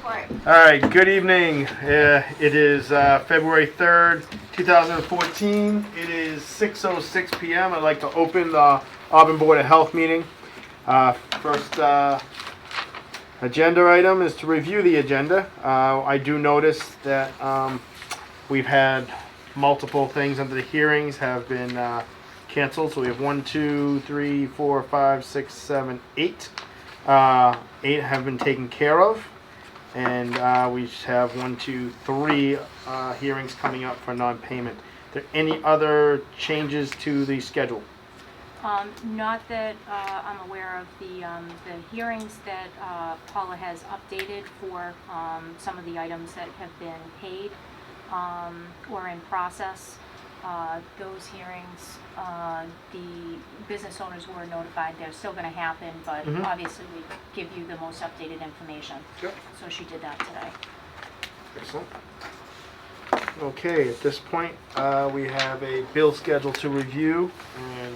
All right, good evening. It is February 3rd, 2014. It is 6:06 p.m. I'd like to open the Auburn Board of Health meeting. First agenda item is to review the agenda. I do notice that we've had multiple things under the hearings have been canceled. So we have 1, 2, 3, 4, 5, 6, 7, 8. 8 have been taken care of. And we have 1, 2, 3 hearings coming up for non-payment. Are there any other changes to the schedule? Not that I'm aware of. The hearings that Paula has updated for some of the items that have been paid or in process. Those hearings, the business owners were notified they're still going to happen, but obviously we give you the most updated information. Yep. So she did that today. Excellent. Okay, at this point, we have a bill schedule to review, and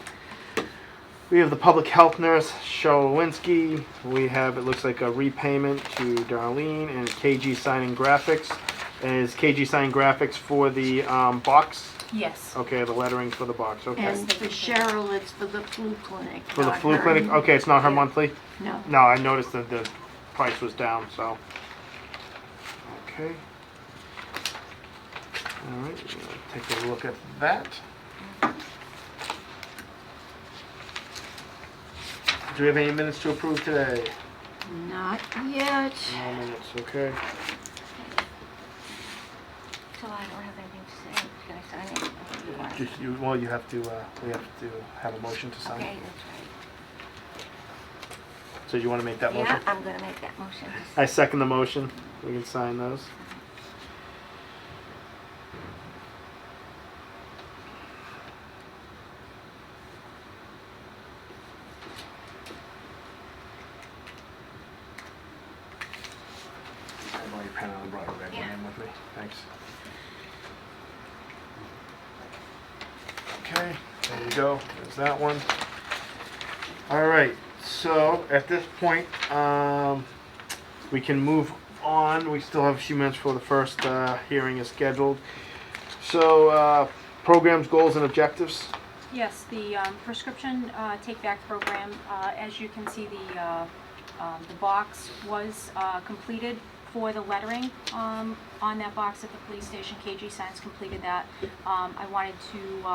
we have the public health nurse, Cheryl Lewinsky. We have, it looks like, a repayment to Darlene and KG Signing Graphics. And is KG Signing Graphics for the box? Yes. Okay, the lettering for the box, okay. And for Cheryl, it's for the flu clinic. For the not flu her. clinic? Okay, it's not her Yeah. monthly? No. No, I noticed that the price was down, so. Okay. All right, take a look at that. Do we have any minutes to approve today? Not yet. No minutes, okay. So I don't have anything to say. Can I sign it? Well, you have to, we have to have a motion to sign. Okay, that's So you want to make that right. motion? Yeah, I'm gonna make that motion. I second the motion. We can sign those. I have all your pen and I brought a red one in with me. Thanks. Okay, there you go. There's that one. All right. So at this point, we can move on. We still have a few minutes before the first hearing is scheduled. So programs, goals, and objectives. Yes, the prescription take-back program, as you can see, the box was completed for the lettering on that box at the police station. KG Signs completed that. I wanted to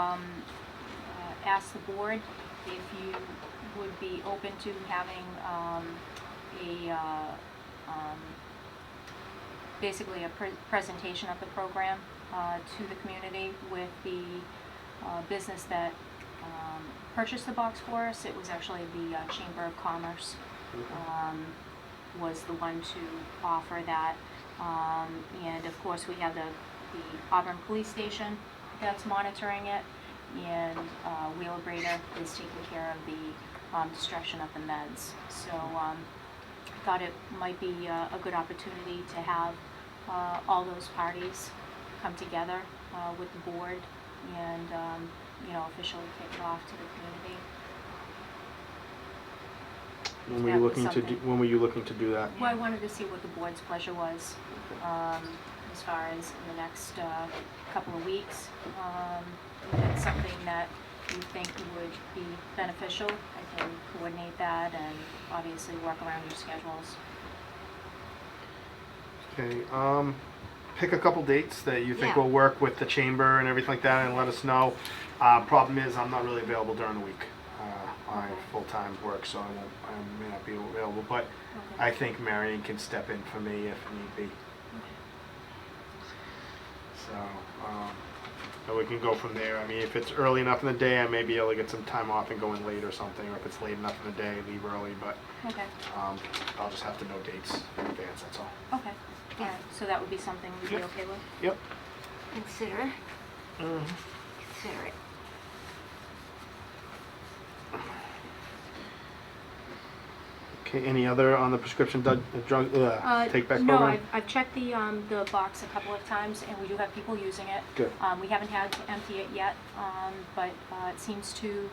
ask the board if you would be open to having basically a presentation of the program to the community with the business that purchased the box for us. It was actually the Chamber of Commerce was the one to offer that. And of course we have the Auburn Police Station that's monitoring it, and Wheelabrator is taking care of the destruction of the meds. So I thought it might be a good opportunity to have all those parties come together with the board and officially kick it off to the community. When were you looking to do that? Well, I wanted to see what the board's pleasure was as far as in the next couple of weeks. If it's something that you think would be beneficial, I can coordinate that and obviously work around your schedules. Okay. Pick a couple dates that you think Yeah. will work with the chamber and everything like that, and let us know. Problem is, I'm not really available during the week. I have full-time work, so I may not be available. But Okay. I think Marion can step in for me if need be. So, and we can go from there. I mean, if it's early enough in the day, I may be able to get some time off and go in late or something. Or if it's late enough in the day, leave early. But Okay. I'll just have to know dates in advance. That's all. Okay. All right. So that would be something we'd be Yep. okay with? Yep. Consider it. Consider it. Okay. Any other on the prescription drug take-back no, program? I've checked the box a couple of times, and we do have people using it. Good. We haven't had to empty it yet, but it seems to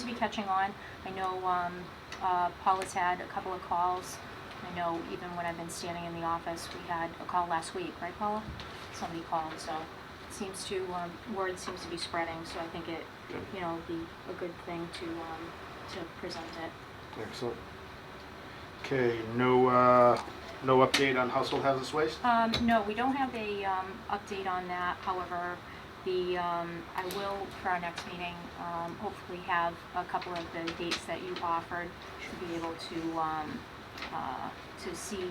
be catching on. I know Paula's had a couple of calls I know even when I've been standing in the office, we had a call last week, right, Paula? Somebody called, so it seems to, word seems to be spreading, so I think it, you know, would be a good thing to present it. Excellent. Okay, no update on household hazardous waste? No, we don't have a, update on that, however, I will, for our next meeting, hopefully have a couple of the dates that you offered to be able to see,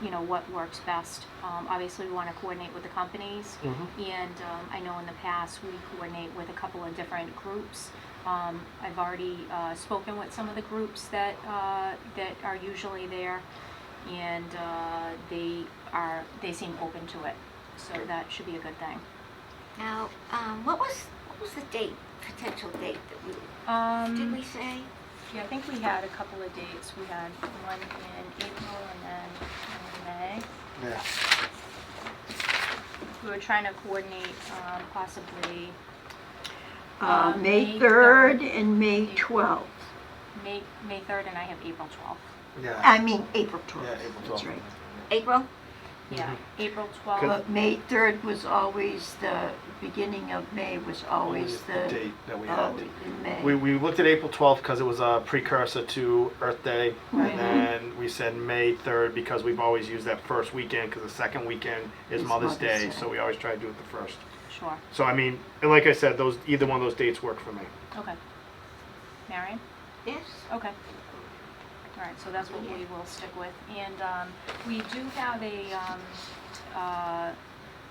you know, what works best. Obviously, we want to coordinate with the companies, and I know in the past we coordinate with a couple of different groups. I've already spoken with some of the groups that are usually there, and they seem open to it, so that should be a good thing. Now, what was the date, potential date that did we say? Yeah, I think we had a couple of dates. We had one in April and then one in May. Yeah. We were trying to coordinate, possibly, May 3rd and May 12th. May 3rd, and I have April 12th. Yeah. I mean, April 12th. Yeah, April That's 12th. right. April? Yeah, April 12th. But May 3rd was always the, beginning of May was always the, date that we had. in May. We looked at April 12th because it was a precursor to Earth Day, Right. and then we said May 3rd because we've always used that first weekend because the second weekend is It's Mother's Mother's Day, Day. so we always try to do it the first. Sure, So I mean, and like I said, either one of those dates work for me. okay. Marion? Yes. Okay. All right, so that's what we will stick with. And we do have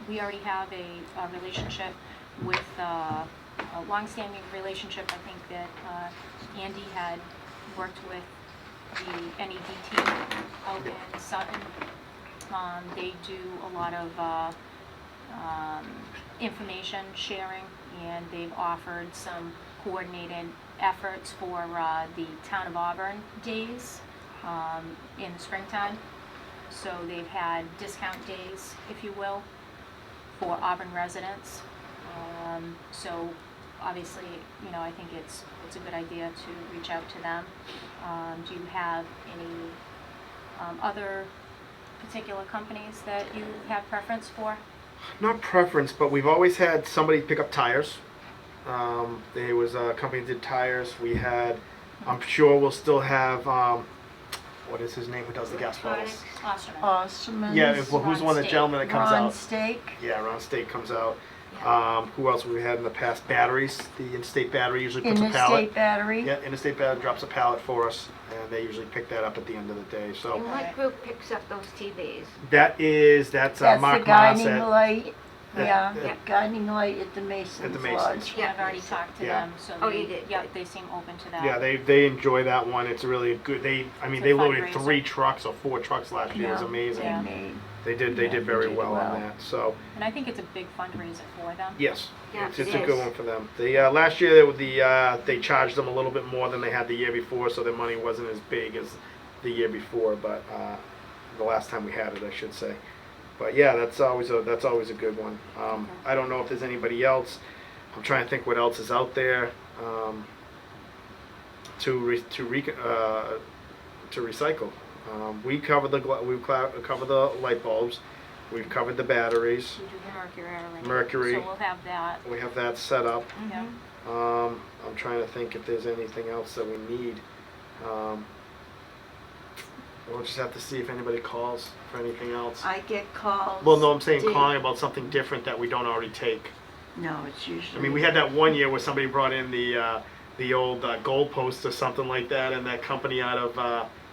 we already have a relationship with, a longstanding relationship. I think that Andy had worked with the NED team out in Sutton. They do a lot of information sharing, and they've offered some coordinated efforts for the Town of Auburn days in the springtime. So they've had discount days, if you will, for Auburn residents. So obviously, you know, I think it's a good idea to reach out to them. Do you have any other particular companies that you have preference for? Not preference, but we've always had somebody pick up tires. There was a company that did tires. We had, I'm sure we'll still have, what is his name who does the gas bottles? Osterman. Osterman's. Yeah, well, who's the one, the Steak. gentleman that comes Ron out? Steak. Yeah, Ron State comes out. Yeah. Who else have we had in the past? Batteries. The in-state battery usually puts a pallet. Interstate Battery. Yeah, in-state battery drops a pallet for us, and they usually pick that up at the end of the day. So And what group picks up those TVs? that's That's Mark the guiding Moss light. Yeah, yeah. guiding light at the Masons At the Masons. Lodge. Yeah, I've already talked to Yeah. them, so Oh, they, you did? yeah, they seem open to that. Yeah, they enjoy that one. It's really a good. They It's a they loaded fundraiser. 3 trucks or 4 trucks last year. It was Yeah. amazing. Yeah. They did Yeah, did very they did well on well. that. So And I think it's a big fundraiser for them. yes, Yeah, it's it a good is. one for them. The last year they charged them a little bit more than they had the year before, so their money wasn't as big as the year before. But the last time we had it, I should say. But yeah, that's always a good one. I don't know if there's anybody else. I'm trying to think what else is out there to recycle. We cover cover the light bulbs. We've covered the batteries. We do the mercury. Mercury. So we'll have that. We have that set up. Yeah. I'm trying to think if there's anything else that we need. We'll just have to see if anybody calls for anything else. I get calls. Well, no, I'm saying Dave- calling about something different that we don't already take. No, it's usually. I mean, we had that one year where somebody brought in the old goalposts or something like that, and that company out of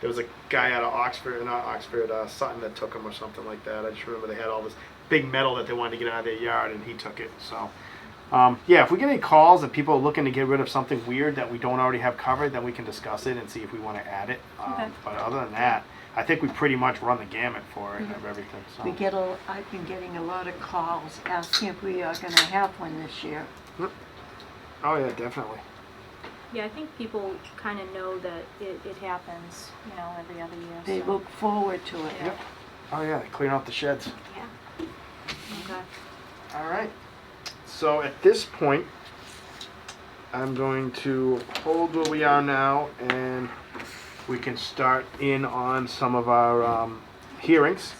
there was a guy out of Sutton that took them or something like that. I just remember they had all this big metal that they wanted to get out of their yard, and he took it. So, yeah, if we get any calls and people are looking to get rid of something weird that we don't already have covered, then we can discuss it and see if we want to add it. Okay. But other than that, I think we pretty much run the gamut for it of everything. So. I've been getting a lot of calls asking if we are gonna have one this year. Oh yeah, definitely. Yeah, I think people kind of know that it happens, you know, every other year. They so. look forward to it. Yeah. Yep. Oh yeah, they clean out the sheds. Yeah. Okay. All right. So at this point, I'm going to hold where we are now and we can start in on some of our hearings.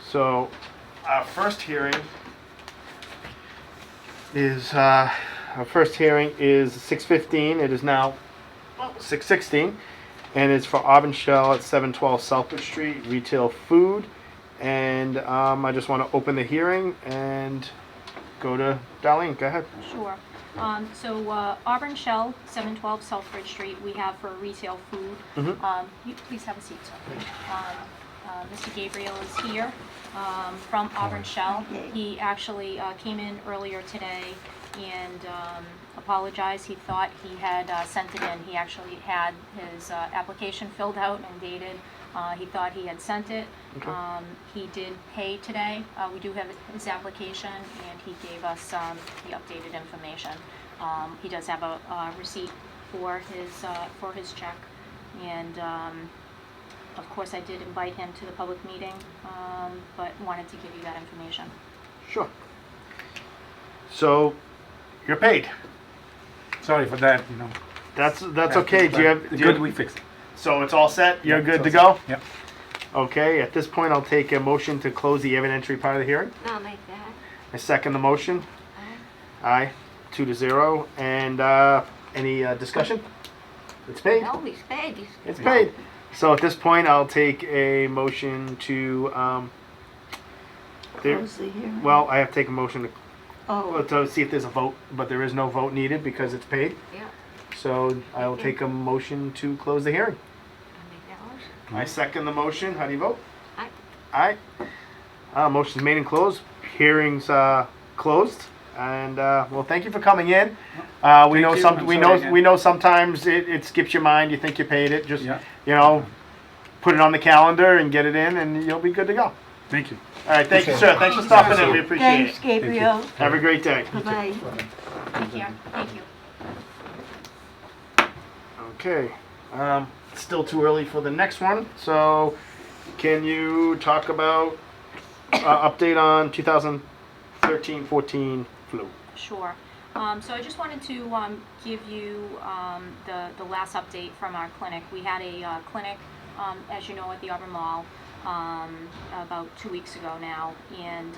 So, our first hearing is 6:15. It is now 6:16, and it's for Auburn Shell at 712 Southwood Street, retail food. And I just want to open the hearing and go to Darlene. Go ahead. Sure. So Auburn Shell, 712 Southbridge Street, we have for retail food. Mhm. You please have a seat, sir. Mr. Gabriel is here from Auburn Shell. Okay. He actually came in earlier today and apologized. He thought he had sent it in. He actually had his application filled out and dated. He thought he had sent it. Okay. He did pay today. We do have his application, and he gave us the updated information. He does have a receipt for his check, and of course, I did invite him to the public meeting, but wanted to give you that information. Sure. So, you're paid. Sorry for that, That's okay. Do you have? Good, we fixed it. So it's all set. You're Yeah, good to it's all go. set. Yep. Okay. At this point, I'll take a motion to close the evidentiary part of the hearing. I'll make that. I second the motion. Aye. 2-0. And any discussion? It's paid. No, he's paid. It's paid. So at this point, I'll take a motion to. Close the hearing. Well, I have to take a motion Oh, to see if there's a vote, but there is no vote needed because it's paid. Yeah, So I will take a motion to close the hearing. I'll make that motion. I second the motion. How do you vote? Aye. Aye. Motion's made and closed. Hearing's closed. And well, thank you for coming in. We Thank know you. some. I'm We sorry know. again. We know sometimes it skips your mind. You think you paid it. Just Yeah. put it on the calendar and get it in, and you'll be good to go. Thank you. All right. Thank you, sir. Thanks for stopping in. We appreciate thanks, it. Gabriel. Have a great day. Bye-bye. Thank you. Thank you. Okay. Still too early for the next one. So, can you talk about update on 2013-14 flu? Sure. So I just wanted to give you the last update from our clinic. We had a clinic, as you know, at the Auburn Mall about 2 weeks ago now, and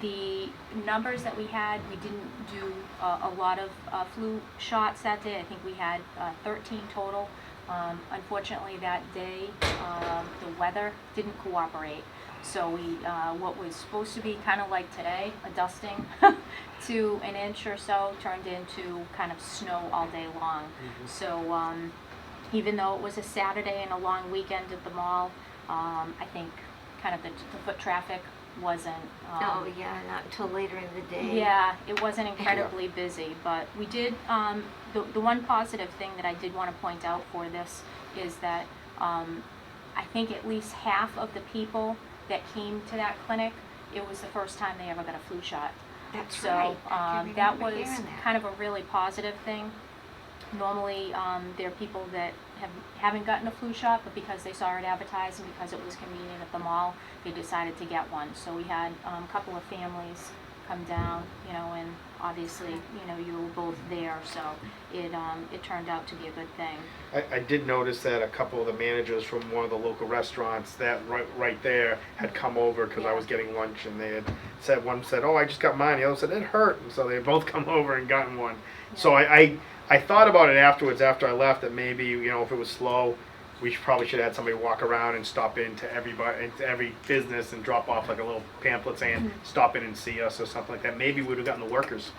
the numbers that we had, we didn't do a lot of flu shots that day. I think we had 13 total. Unfortunately, that day the weather didn't cooperate. So we, what was supposed to be kind of like today, a dusting to an inch or so, turned into kind of snow all day long. So even though it was a Saturday and a long weekend at the mall, I think kind of the foot traffic wasn't. Oh, yeah, not until later in the day. Yeah, it wasn't incredibly busy, but we did, the one positive thing that I did want to point out for this is that I think at least half of the people that came to that clinic, it was the first time they ever got a flu shot. That's So right. I can that remember was hearing that. kind of a really positive thing. Normally, there are people that haven't gotten a flu shot, but because they saw it advertised and because it was convenient at the mall, they decided to get one. So we had a couple of families come down, and obviously, you were both there, so it turned out to be a good thing. I did notice that a couple of the managers from one of the local restaurants that right there had come over because I was getting lunch, and they had said, one said, "Oh, I just got mine." The other said, "It hurt," and so they had both come over and gotten one. So I thought about it afterwards after I left that maybe if it was slow, we probably should have had somebody walk around and stop into every business and drop off like a little pamphlet saying stop in and see us or something like that. Maybe we would have gotten the workers.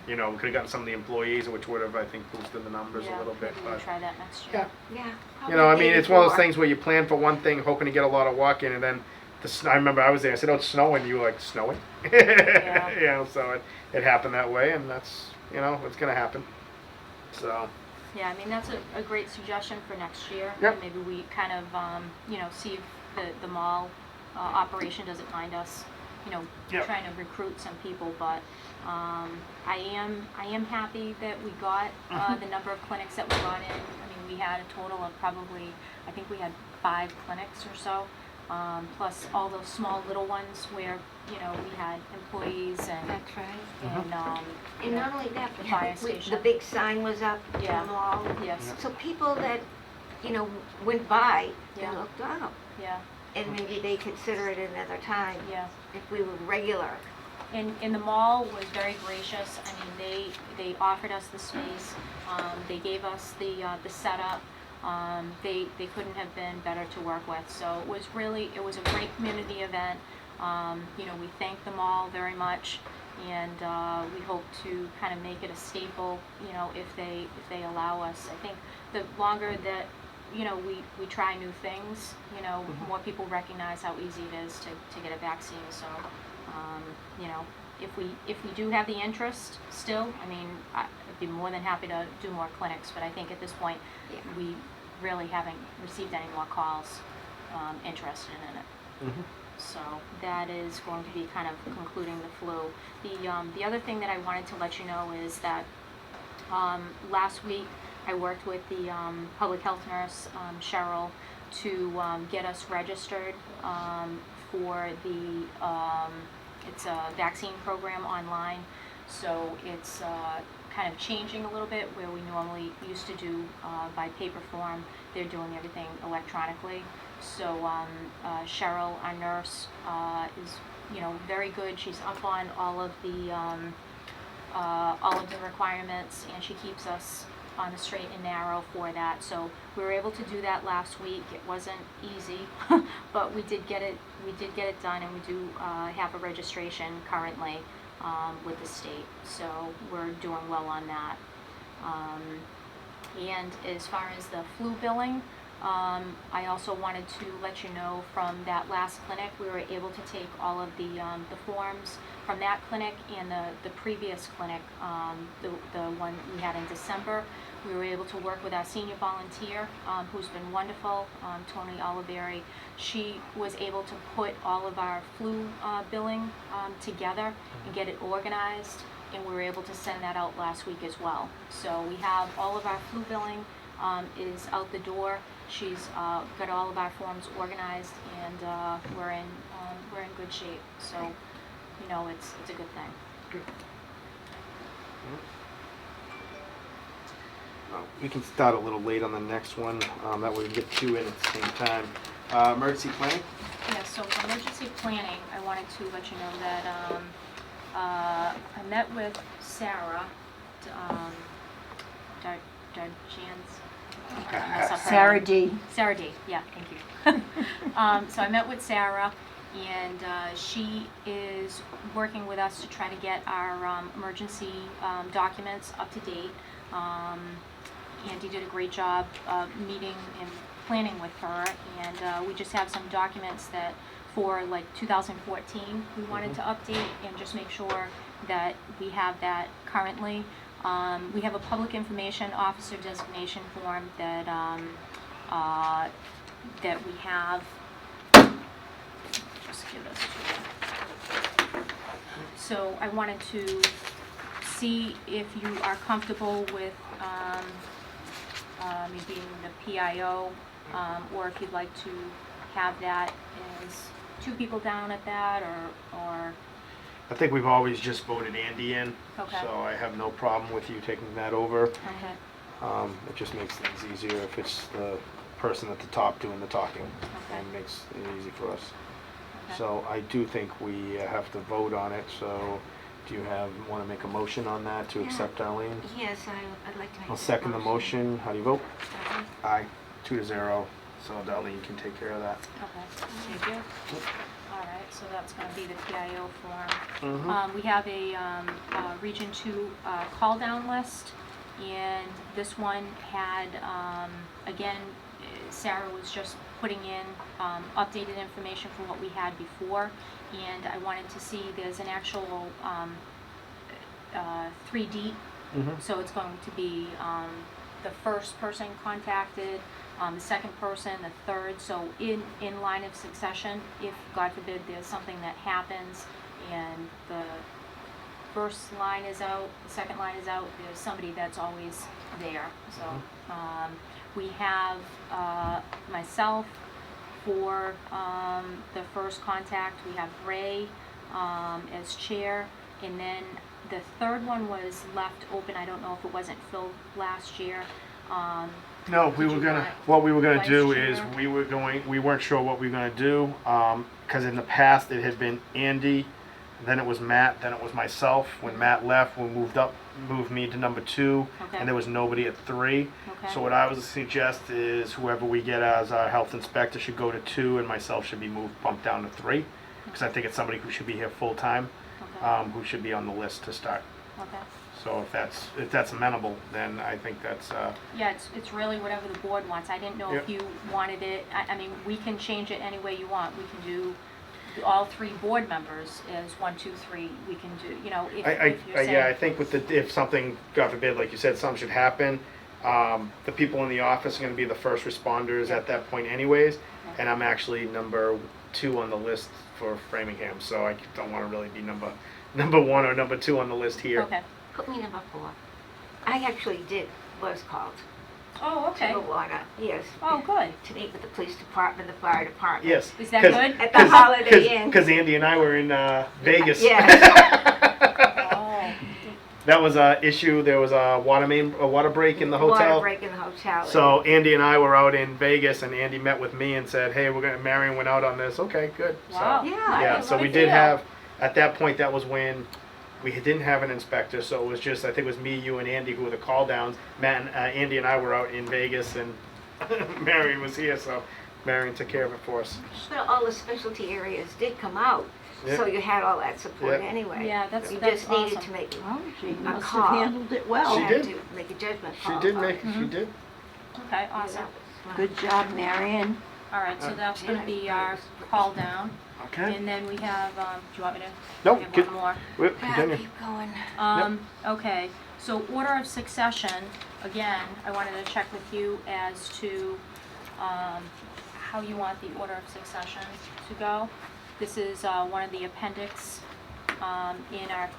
We could have gotten some of the employees, which would have, I think, boosted the numbers a little bit. Maybe we'll But try that next year. Yeah. I mean, it's one of those things where you plan for one thing, hoping to get a lot of walk-in, and then I remember I was there. I said, "Oh, it's snowing." You were like, "Snowing?" Yeah. So it happened that way, and that's it's gonna happen. So. Yeah, I mean, that's a great suggestion for next year. Yep. Maybe we kind of, see if the mall operation doesn't mind us, Yep. trying to recruit some people. But I am happy that we got the number of clinics that we got in. I mean, we had a total of probably, I think we had 5 clinics or so. plus all those small little ones where, you know, we had employees and, That's right. and, And not only that, The but fire the station. big sign was up in Yeah. the mall. yes, So people that, you know, went by, they Yeah. looked up. yeah, And maybe they consider it another time yeah. if we were regular. And the mall was very gracious. I mean, they offered us the space. They gave us the setup. They couldn't have been better to work with. So it was a great community event. You know, we thank them all very much, and we hope to kind of make it a staple. You know, if they allow us. I think the longer that, you know, we try new things, you know, more people recognize how easy it is to get a vaccine. So, you know, if we do have the interest still, I mean, I'd be more than happy to do more clinics. But I think at this point, Yeah. we really haven't received any more calls interested in it. So that is going to be kind of concluding the flu. The other thing that I wanted to let you know is that last week I worked with the public health nurse, Cheryl, to get us registered for the, it's a vaccine program online. So it's kind of changing a little bit where we normally used to do by paper form. They're doing everything electronically. So Cheryl, our nurse, is, you know, very good. She's up on all of the requirements, and she keeps us on the straight and narrow for that. So we were able to do that last week. It wasn't easy, but we did get it done, and we do have a registration currently with the state. So we're doing well on that. And as far as the flu billing, I also wanted to let you know from that last clinic, we were able to take all of the forms from that clinic and the previous clinic, the one we had in December. We were able to work with our senior volunteer, who's been wonderful, Tony Oliveri. She was able to put all of our flu billing together and get it organized, and we were able to send that out last week as well. So we have all of our flu billing is out the door. She's got all of our forms organized, and we're in good shape. So, you know, it's a good thing. We can start a little late on the next one. That way we can get two in at the same time. Emergency planning? Yeah, so for emergency planning, I wanted to let you know that I met with Sarah, Sarah D. Sarah D, yeah, thank you. So I met with Sarah, and she is working with us to try to get our emergency documents up to date. Andy did a great job meeting and planning with her, and we just have some documents that for like 2014 we wanted to update and just make sure that we have that currently. We have a public information officer designation form that that we have. Just give this to you. So I wanted to see if you are comfortable with maybe the PIO, or if you'd like to have that as two people down at that, or I think we've always just voted Andy in, Okay. so I have no problem with you taking that over. okay. It just makes things easier if it's the person at the top doing the talking. Okay. And makes it easy for us. Okay. So I do think we have to vote on it, so do you want to make a motion on that to Yeah. accept Arlene? Yes, I'd like to make I'll that second the motion. How do you vote? Second. Aye, 2-0, so Darlene can take care of that. Okay, thank you. All right, so that's going to be the PIO form. Mm-hmm. We have a Region 2 call-down list, and this one had, again, Sarah was just putting in updated information from what we had before, and I wanted to see there's an actual 3D, so it's going to be the first person contacted, the second person, the third, so in line of succession, if, God forbid, there's something that happens and the first line is out, the second line is out, there's somebody that's always there. So we have myself, for the first contact, we have Ray as chair, and then the third one was left open. I don't know if it wasn't filled last year. No, Did you want what we were gonna vice do chair? is, we weren't sure what we were gonna do, cause in the past it had been Andy, then it was Matt, then it was myself. When Matt left, we moved me to number 2, Okay. and there was nobody at 3. Okay. So what I was suggest is whoever we get as our health inspector should go to 2, and myself should be bumped down to 3. Because I think it's somebody who should be here full-time, Okay. who should be on the list to start. Okay. So if that's amenable, then I think that's, Yeah, it's really whatever the board wants. I didn't know if Yep. you wanted it, I mean, we can change it any way you want. We can do all 3 board members as 1, 2, 3. We can do, you know, if you're saying. yeah, I think if something, God forbid, like you said, something should happen, the people in the office are gonna be the first responders at that point anyways, and I'm actually number 2 on the list for Framingham, so I don't wanna really be number 1 or number 2 on the list here. Okay. Put me number 4. I actually was called Oh, okay. to the water, yes. Oh, good. To meet with the police department, the fire department. Yes. Is that 'cause- good? At the Holiday Inn. Because Andy and I were in Vegas. Oh, That was a issue. There was a water break in the hotel. Water break in the hotel. So Andy and I were out in Vegas, and Andy met with me and said, "Hey, Marion went out on this. Okay, good." wow. So, Yeah, yeah. Nice. So we Good did deal. have, at that point, that was when we didn't have an inspector. So it was just, I think it was me, you, and Andy who were the call downs. Matt, and, Andy, and I were out in Vegas, and Marion was here. So Marion took care of it for us. Well, all the specialty areas did come out, Yeah. so you had all that support Yeah. anyway. Yeah, that's You that's just needed awesome. to make, you Well, she A must call. have handled it well. She had did. to make a judgment She call. did on make. it. She did. Okay, awesome. That was fine. Good job, Marion. All right, so that's going to be Yeah. our call down. Okay. And then we have, do you want me to? No, We have get- one more. Well, Yeah, continue. keep going. Okay, so order of succession, again, I wanted to check with you as to how you want the order of succession to go. This is one of the appendix in our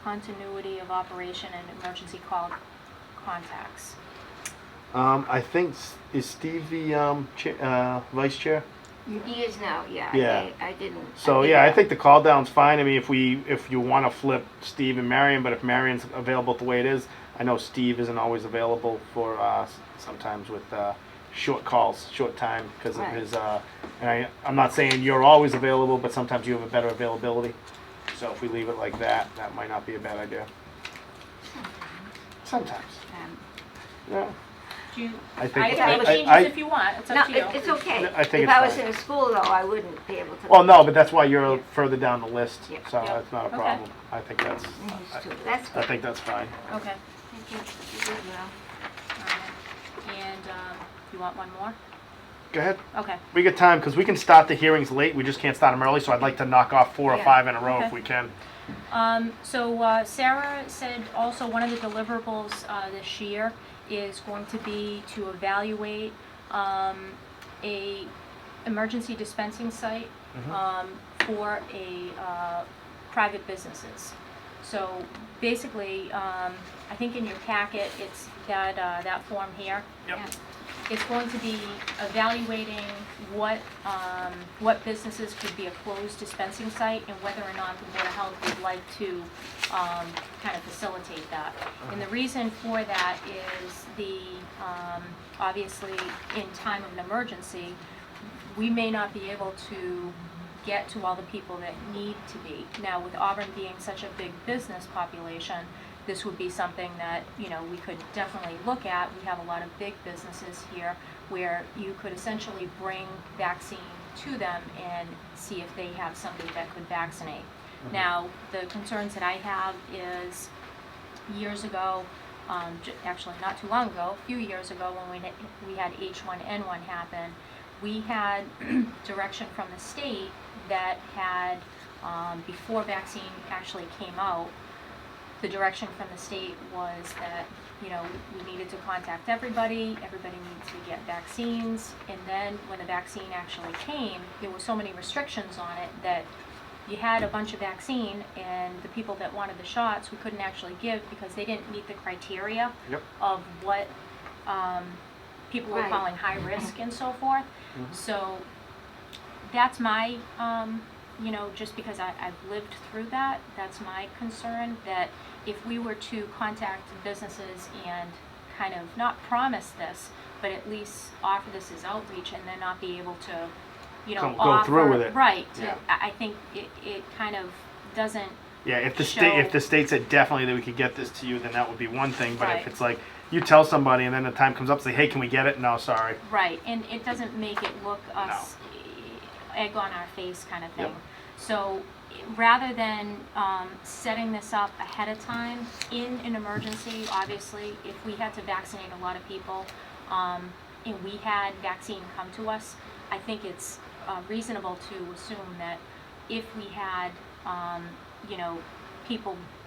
continuity of operation and emergency call contacts. I think is Steve the vice chair? He is now, yeah. Yeah. I didn't. So yeah, I think the call down's fine. I mean, if you want to flip Steve and Marion, but if Marion's available the way it is, I know Steve isn't always available for sometimes with short calls, short time because of Right. his. And I'm not saying you're always available, but sometimes you have a better availability. So if we leave it like that, that might not be a bad idea. Sometimes. Yeah. Do you, I I think. can make changes I- if you want, it's No, up to you. it's okay. I think If it's I was fine. in a school though, I wouldn't be able to. Well, no, but that's why you're further down the list, Yeah. so Yeah. that's not a Okay. problem. I think that's. That's I good. think that's fine. Okay, Thank you. You're good now. alright. And, you want one more? Go ahead. Okay, We get time because we can start the hearings late. We just can't start them early. So I'd like to knock off 4 or Yeah. 5 in a row Okay. if we can. so Sarah said also one of the deliverables this year is going to be to evaluate a emergency dispensing site for a private businesses. So basically, I think in your packet it's that form here. Yep. Yeah. It's going to be evaluating what businesses could be a closed dispensing site and whether or not the Board of Health would like to kind of facilitate that. And the reason for that is obviously in time of an emergency, we may not be able to get to all the people that need to be. Now, with Auburn being such a big business population, this would be something that, you know, we could definitely look at. We have a lot of big businesses here where you could essentially bring vaccine to them and see if they have somebody that could vaccinate. Now, the concerns that I have is years ago, actually not too long ago, a few years ago when we had H1N1 happen, we had direction from the state that had, before vaccine actually came out, the direction from the state was that, you know, we needed to contact everybody needed to get vaccines, and then when the vaccine actually came, there were so many restrictions on it that you had a bunch of vaccine, and the people that wanted the shots, we couldn't actually give because they didn't meet the criteria Yep. of what people were Right. calling high risk and so forth. So that's my, you know, just because I've lived through that, that's my concern, that if we were to contact businesses and kind of not promise this, but at least offer this as outreach and then not be able to, you know, Go through with it. Right, Yeah. I think it kind of doesn't, Yeah, if the show- state said definitely that we could get this to you, then that would be one thing. But Right. if it's like you tell somebody and then the time comes up, say, hey, can we get it? No, sorry. right, and it doesn't make it look us egg on our face kind of thing. Yep. So rather than setting this up ahead of time in an emergency, obviously, if we had to vaccinate a lot of people and we had vaccine come to us, I think it's reasonable to assume that if we had, you know,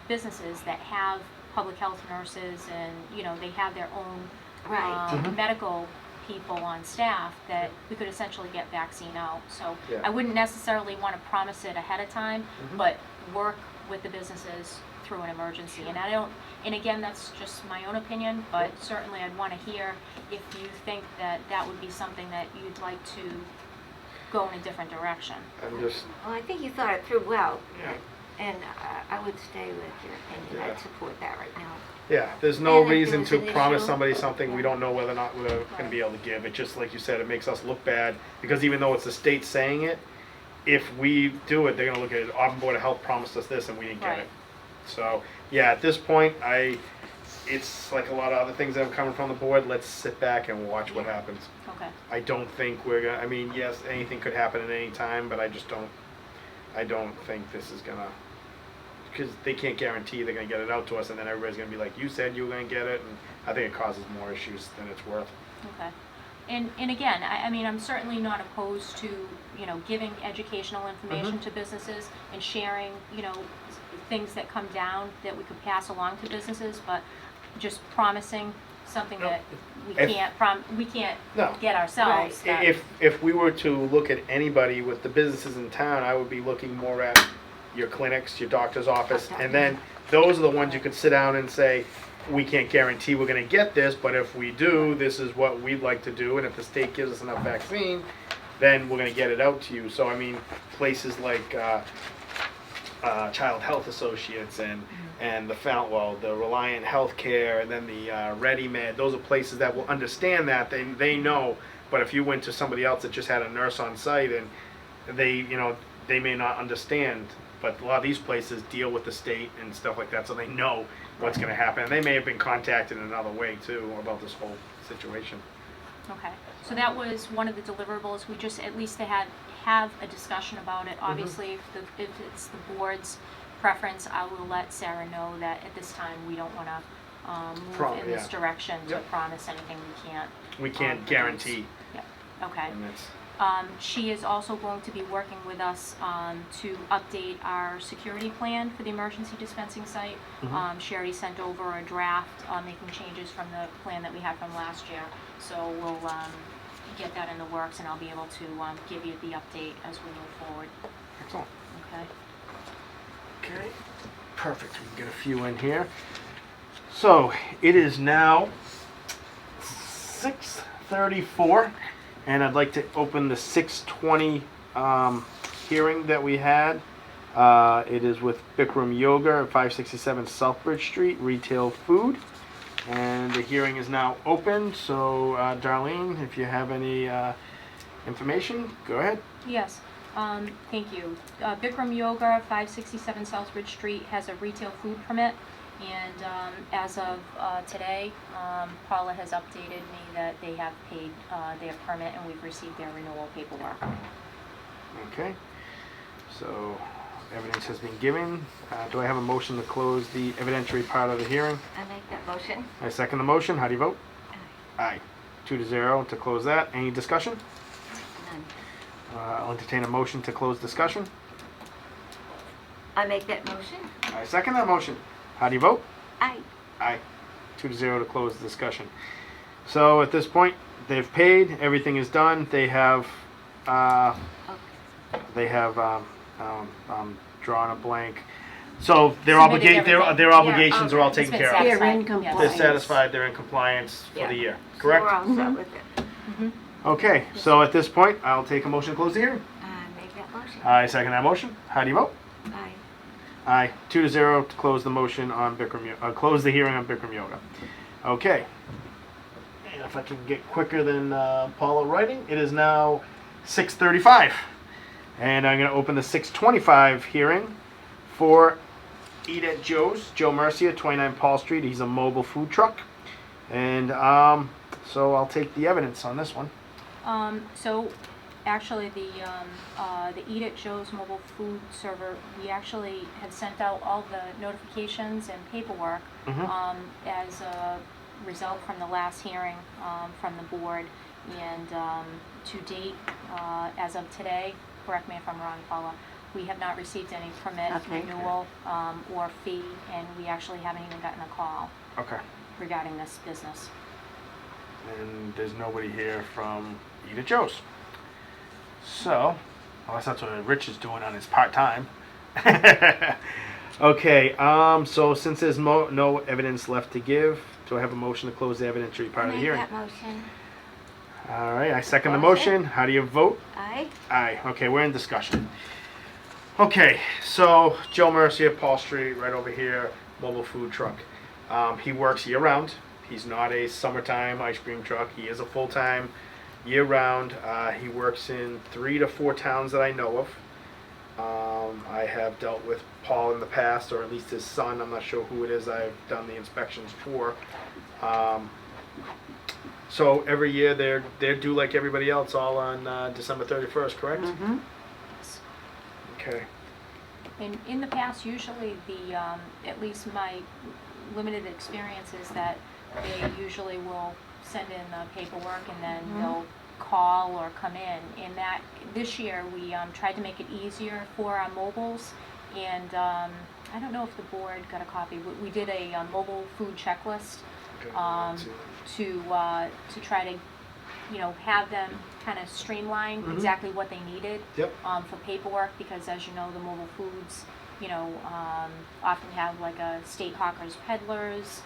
businesses that have public health nurses and, you know, they have their own Right. Mhm. medical people on staff, that we could essentially get vaccine out. So Yeah. I wouldn't necessarily want to promise it ahead of time, Mhm. but work with the businesses through an emergency. And I don't, and again, that's just my own opinion, but certainly I'd want to hear if you think that that would be something that you'd like to go in a different direction. I'm just, Well, I think you thought it through well, yeah. and I would stay with your opinion. Yeah. I'd support that right now. Yeah, there's no And if there reason was to an promise issue- somebody something we don't know whether or not we're going to be able to give. It just, like you said, it makes us look bad because even though it's the state saying it, if we do it, they're going to look at it. Auburn Board of Health promised us this and we didn't get Right. it. So, yeah, at this point, it's like a lot of other things that have come from the board. Let's sit back and watch what happens. Okay. I don't think we're gonna. I mean, yes, anything could happen at any time, but I just don't. I don't think this is gonna. Because they can't guarantee they're gonna get it out to us, and then everybody's gonna be like, "You said you were gonna get it," and I think it causes more issues than it's worth. Okay. And again, I mean, I'm certainly not opposed to, you know, giving educational information to businesses and sharing, you know, things that come down that we could pass along to businesses, but just promising something No. that we If- can't No. get ourselves. that- If we were to look at anybody with the businesses in town, I would be looking more at your clinics, your doctor's office, and then those are the ones you could sit down and say, we can't guarantee we're gonna get this, but if we do, this is what we'd like to do, and if the state gives us enough vaccine, then we're gonna get it out to you. So, I mean, places like, Child Health Associates and the Fountain, the Reliant Healthcare, and then the Ready Med, those are places that will understand that, they know, but if you went to somebody else that just had a nurse on site and they, you know, they may not understand, but a lot of these places deal with the state and stuff like that, so they know what's gonna happen, and they may have been contacted in another way too about this whole situation. Okay, so that was one of the deliverables, we just at least have a discussion about it. Obviously, if it's the board's preference, I will let Sarah know that at this time, we don't wanna move in this Yeah. direction to Yep. promise anything we can't. We can't produce. guarantee, Yep, okay. and that's, She is also going to be working with us to update our security plan for the emergency dispensing site. She already sent over a draft making changes from the plan that we had from last year. So we'll get that in the works, and I'll be able to give you the update as we move forward. excellent. Okay. Okay, perfect. We can get a few in here. So it is now 6:34, and I'd like to open the 6:20 hearing that we had. It is with Bikram Yoga at 567 Southbridge Street, retail food. And the hearing is now open, so Darlene, if you have any information, go ahead. Yes, thank you. Bikram Yoga, 567 Southbridge Street, has a retail food permit, and as of today, Paula has updated me that they have paid their permit and we've received their renewal paperwork. Okay, so evidence has been given. Do I have a motion to close the evidentiary part of the hearing? I make that motion. I second the motion. How do you vote? Aye. 2-0 to close that. Any discussion? None. I'll entertain a motion to close discussion. I make that motion. I second that motion. How do you vote? Aye. Aye. 2-0 to close the discussion. So at this point, they've paid. Everything is done. They have drawn a blank. So their Submitted everything. their obligations are all It's taken been care of. They're satisfied, in yes. compliance. They're satisfied. They're in compliance for Yeah. the year. So Correct? we're all set with it. Okay. So at this point, I'll take a motion to close the hearing. motion. I second that motion. How do you vote? Aye. Aye, 2-0 to close the motion on Bikram, close the hearing on Bikram Yoga. Okay. And if I can get quicker than Paula writing, it is now 6:35. And I'm going to open the 6:25 hearing for Eat at Joe's, Joe Mercia, 29 Paul Street. He's a mobile food truck. And so I'll take the evidence on this one. So actually the Eat at Joe's mobile food server, we actually had sent out all the notifications and paperwork Mhm. as a result from the last hearing from the board. And to date, as of today, correct me if I'm wrong, Paula, we have not received any permit Okay. renewal or fee, and we actually haven't even gotten a call Okay. regarding this business. And there's nobody here from Eat at Joe's. So, unless that's what Rich is doing on his part-time. Okay, so since there's no evidence left to give, do I have a motion to close the evidentiary part of the Make hearing? that motion. All right, I second the Close it. motion. How do you vote? Aye. Aye. Okay, we're in discussion. Okay, so Joe Mercier, Paul Street, right over here, mobile food truck. He works year round. He's not a summertime ice cream truck. He is a full-time, year round. He works in 3 to 4 towns that I know of. I have dealt with Paul in the past, or at least his son. I'm not sure who it is I've done the inspections for. So every year they're due like everybody else, all on December 31st, correct? Mm-hmm. Okay. In the past, usually the, at least my limited experience is that they usually will send in the paperwork and then they'll call or come in. And that, this year, we tried to make it easier for our mobiles. And I don't know if the board got a copy. We did a mobile food checklist to try to, you know, have them kind of streamline exactly what they needed Yep. for paperwork, because as you know, the mobile foods, you know, often have like a state hawkers peddlers.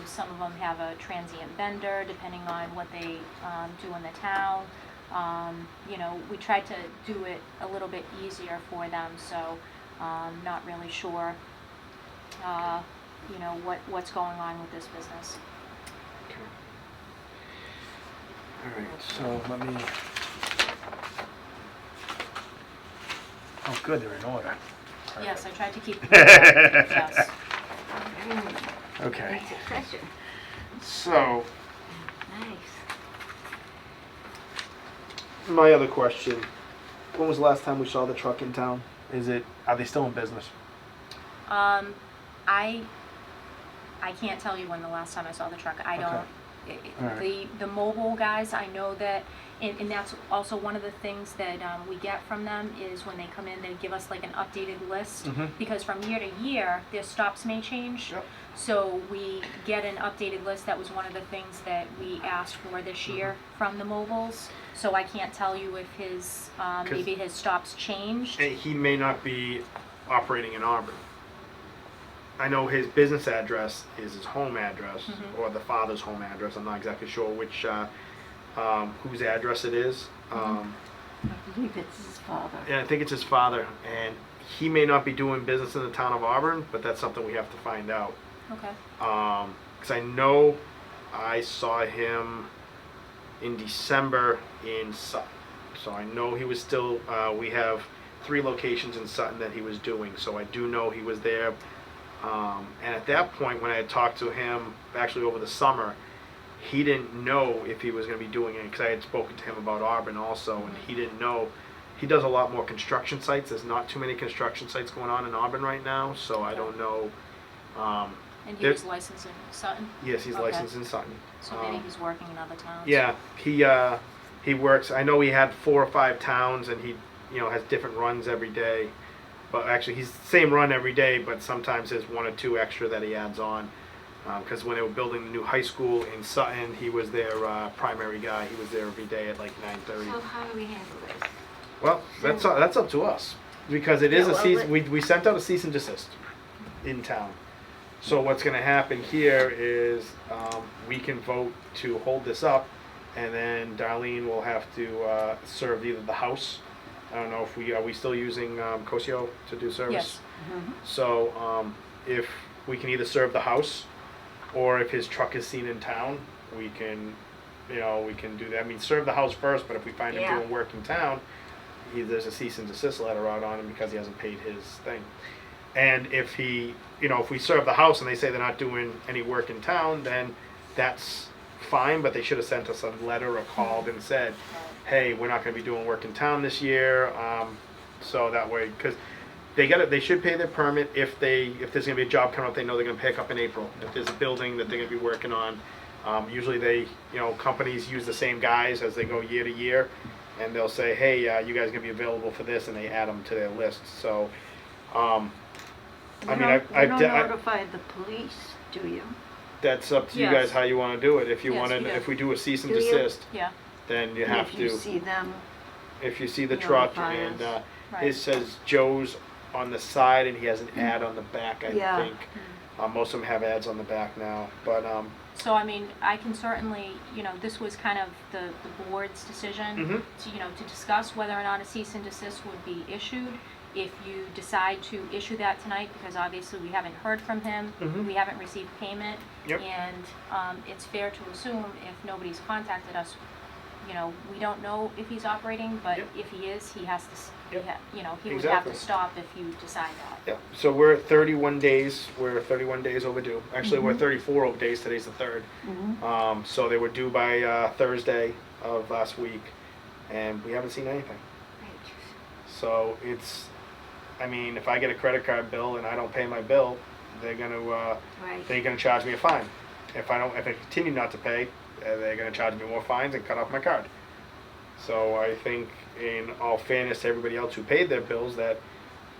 Some of them have a transient vendor, depending on what they do in the town. You know, we tried to do it a little bit easier for them, so not really sure, you know, what's going on with this business. Okay. All right, so let me. Oh, good, they're in order. Yes, I tried to keep. Yes. Okay, In succession. so Nice. my other question: when was the last time we saw the truck in town? Are they still in business? I can't tell you when the last time I saw the truck. I Okay. don't. All right. The mobile guys, I know that, and that's also one of the things that we get from them is when they come in, they give us like an updated list, Mhm. because from year to year, their stops may change. Yep. So we get an updated list. That was one of the things that we asked for this year from the mobiles. So I can't tell you if his, maybe his stops changed. And he may not be operating in Auburn. I know his business address is his home address, or the father's home address. I'm not exactly sure which, whose address it is. I believe it's his father. And I think it's his father, and he may not be doing business in the town of Auburn, but that's something we have to find out. Okay. Because I know I saw him in December in Sutton. So I know he was still, we have 3 locations in Sutton that he was doing, so I do know he was there. And at that point, when I had talked to him, actually over the summer, he didn't know if he was going to be doing it, because I had spoken to him about Auburn also, and he didn't know. He does a lot more construction sites. There's not too many construction sites going on in Auburn right now, so I don't know. And he There- was licensed in Sutton, Yes, he's Okay. licensed in Sutton. so maybe he's working in other towns. Yeah, he works. I know he had 4 or 5 towns, and he has different runs every day. But actually, he's the same run every day, but sometimes there's 1 or 2 extra that he adds on. Because when they were building the new high school in Sutton, he was their primary guy. He was there every day at like 9:30. So how do we handle this? Well, that's up to us, because it is Yeah, a well, cease. but- We sent out a cease and desist in town. So what's going to happen here is we can vote to hold this up, and then Darlene will have to serve either the House I don't know if are we still using Cosio to do service? Yes. So if we can either serve the house, or if his truck is seen in town, we can, we can do that. I mean, serve the house first, but if we find him Yeah. doing work in town, there's a cease and desist letter out on him because he hasn't paid his thing. And if he, if we serve the house and they say they're not doing any work in town, then that's fine, but they should have sent us a letter or called and said, hey, we're not going to be doing work in town this year. So that way, because they should pay their permit if there's going to be a job coming up, they know they're going to pick up in April. If there's a building that they're going to be working on, usually companies use the same guys as they go year to year, and they'll say, hey, you guys are going to be available for this, and they add them to their list. So, You don't notify the police, do you? that's up to you Yes. guys how you want to do it. If you Yes, want to, we do. if we do a cease and Do you? desist, Yeah, then you And have if you to. see them, If you see the truck Notify and us. right. it says Joe's on the side and he has an ad on the back, I Yeah. think. Most of them have ads on the back now, but So, I mean, I can certainly, this was kind of the board's decision to discuss whether or not a cease and desist would be issued. If you decide to issue that tonight, because obviously we haven't heard from him, we haven't received payment, Yep. and it's fair to assume if nobody's contacted us, we don't know if he's operating, but Yep. if he is, he has to, Yep. he would have Exactly. to stop if you decide that. yeah. So we're 31 days. We're 31 days overdue. Actually, we're 34 days. Today's the 3rd. So they were due by Thursday of last week, and we haven't seen anything. Right. So it's, I mean, if I get a credit card bill and I don't pay my bill, they're gonna charge me a fine. If I continue not to pay, they're gonna charge me more fines and cut off my card. So I think, in all fairness to everybody else who paid their bills, that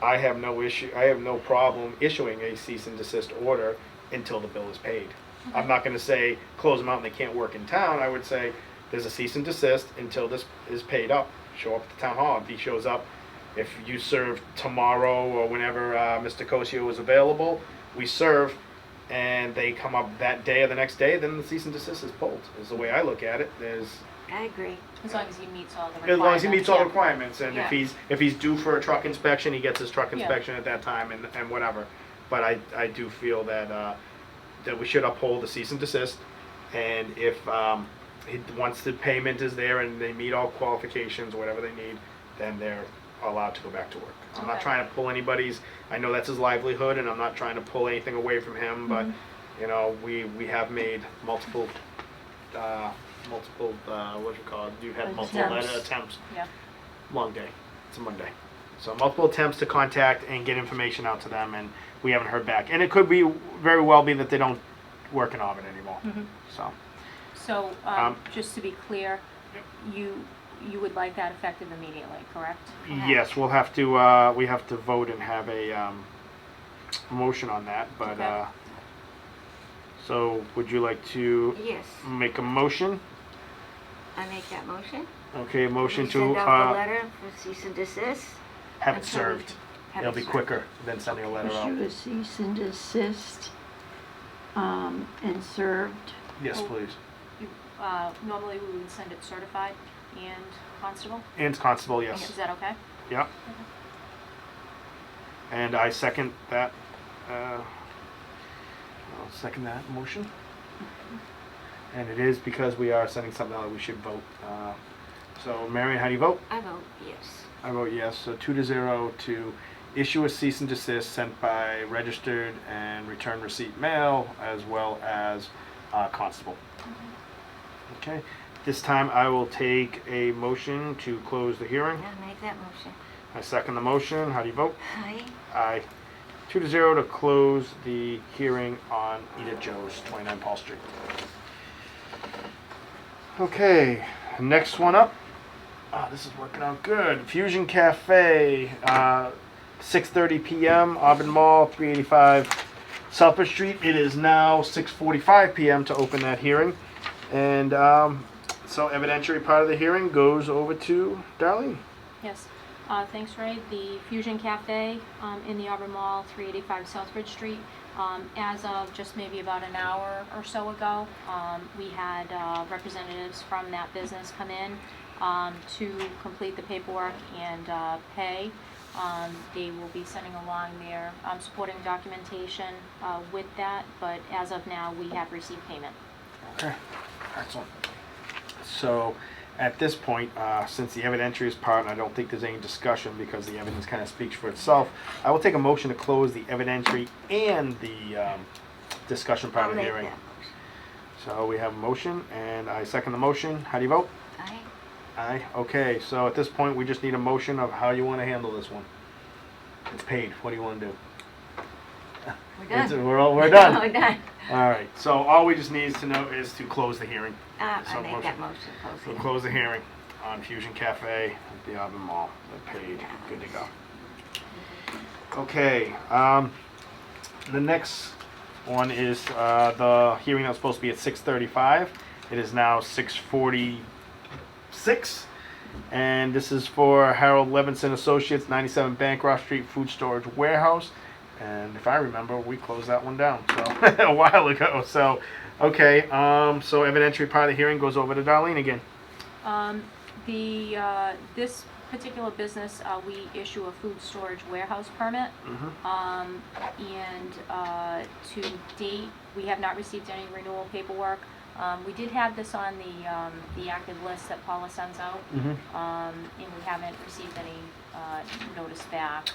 I have no problem issuing a cease and desist order until the bill is paid. I'm not gonna say close them out and they can't work in town. I would say there's a cease and desist until this is paid up. Show up at the town hall. If he shows up, if you serve tomorrow or whenever Mr. Cosio is available, we serve, and they come up that day or the next day, then the cease and desist is pulled, is the way I look at it. I agree. As long as he meets all the requirements. As long as he meets all the yeah. requirements, and Yeah. if he's due for a truck inspection, he gets his truck Yeah. inspection at that time and whatever. But I do feel that that we should uphold the cease and desist, and if once the payment is there and they meet all qualifications, whatever they need, then they're allowed to go back to work. I'm not Okay. trying to pull anybody's. I know that's his livelihood, and I'm not trying to pull anything away from him. But we have made multiple what do you call it? You've had multiple Attempts. attempts. Yeah. Long day. It's a Monday. So multiple attempts to contact and get information out to them, and we haven't heard back. And it could be very well be that they don't work in Auburn anymore. So So, just to be clear, you would like that effective immediately, correct? yes, we have to vote and have a motion on that. But Okay. so would you like to Yes, make a motion? I make that motion. Okay, a motion We to send out the letter for cease and desist. have it until we served. have It'll it be served. quicker than sending a letter out. issue a cease and desist, and served. Yes, Oh. please. Normally we would send it certified and constable. And constable, yes. Is that okay? Yep. And I second that. I'll second that motion. And it is because we are sending something out that we should vote. So, Marion, how do you vote? I vote yes. I vote yes. So 2-0 to issue a cease and desist sent by registered and return receipt mail, as well as constable. Okay. This time I will take a motion to close the hearing. I'll make that motion. I second the motion. How do you vote? Aye. Aye. 2-0 to close the hearing on Edith Joe's, 29 Paul Street. Okay, next one up. This is working out good. Fusion Cafe, 6:30 p.m. Auburn Mall, 385 Southbridge Street. It is now 6:45 p.m. to open that hearing. And so evidentiary part of the hearing goes over to Darlene. Yes. Thanks, Ray. The Fusion Cafe in the Auburn Mall, 385 Southbridge Street. As of just maybe about an hour or so ago, we had representatives from that business come in to complete the paperwork and pay. They will be sending along their supporting documentation with that, but as of now, we have received payment. Okay, excellent. So, at this point, since the evidentiary is part, and I don't think there's any discussion because the evidence kind of speaks for itself, I will take a motion to close the evidentiary and the discussion part I'll of the make hearing. that motion. So we have a motion, and I second the motion. How do you vote? Aye. Aye. Okay, so at this point, we just need a motion of how you want to handle this one. It's paid. What do you want to do? We're done. We're done. We're done. All right. So all we just need to know is to close the hearing. So I make that motion. Close We'll it. close the hearing on Fusion Cafe at the Auburn Mall. They're paid. Good to go. Okay. The next one is the hearing that was supposed to be at 6:35. It is now 6:46. And this is for Harold Levinson Associates, 97 Bancroft Street Food Storage Warehouse. And if I remember, we closed that one down so a while ago. So, okay. So evidentiary part of the hearing goes over to Darlene again. This particular business, we issue a food storage warehouse permit. And to date, we have not received any renewal paperwork. We did have this on the active list that Paula sends out, and we haven't received any notice back.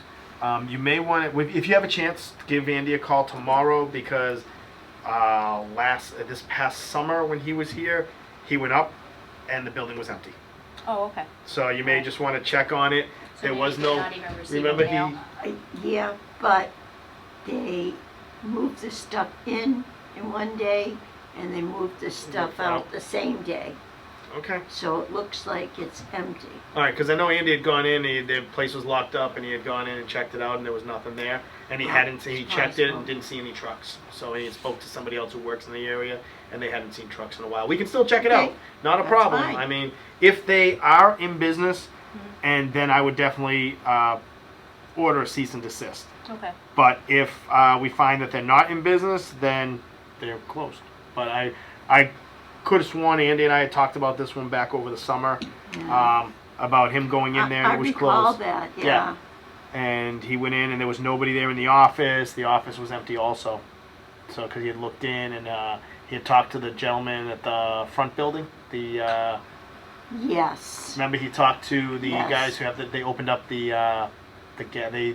You may want to, if you have a chance, give Andy a call tomorrow because this past summer when he was here, he went up and the building was empty. Oh, okay. So you may just want to check on it. So There maybe was they're no. not even receiving Remember mail? Yeah, but they moved the stuff in one day and they moved the stuff out the same day. Okay. So it looks like it's empty. All right, because I know Andy had gone in. The place was locked up, and he had gone in and checked it out, and there was nothing there. And he hadn't. He checked it and didn't see any trucks. So he spoke to somebody else who works in the area, and they hadn't seen trucks in a while. We can still check it out. Okay. Not a That's problem. fine. I mean, if they are in business, and then I would definitely order a cease and desist. Okay. But if we find that they're not in business, then they're closed. But I could have sworn Andy and I had talked about this one back over the summer, about him going in there and I it was recall closed. that, Yeah. yeah. And he went in and there was nobody there in the office. The office was empty also. So, because he had looked in and he had talked to the gentleman at the front building. Yes. Remember he talked to the Yes. guys who have they opened up they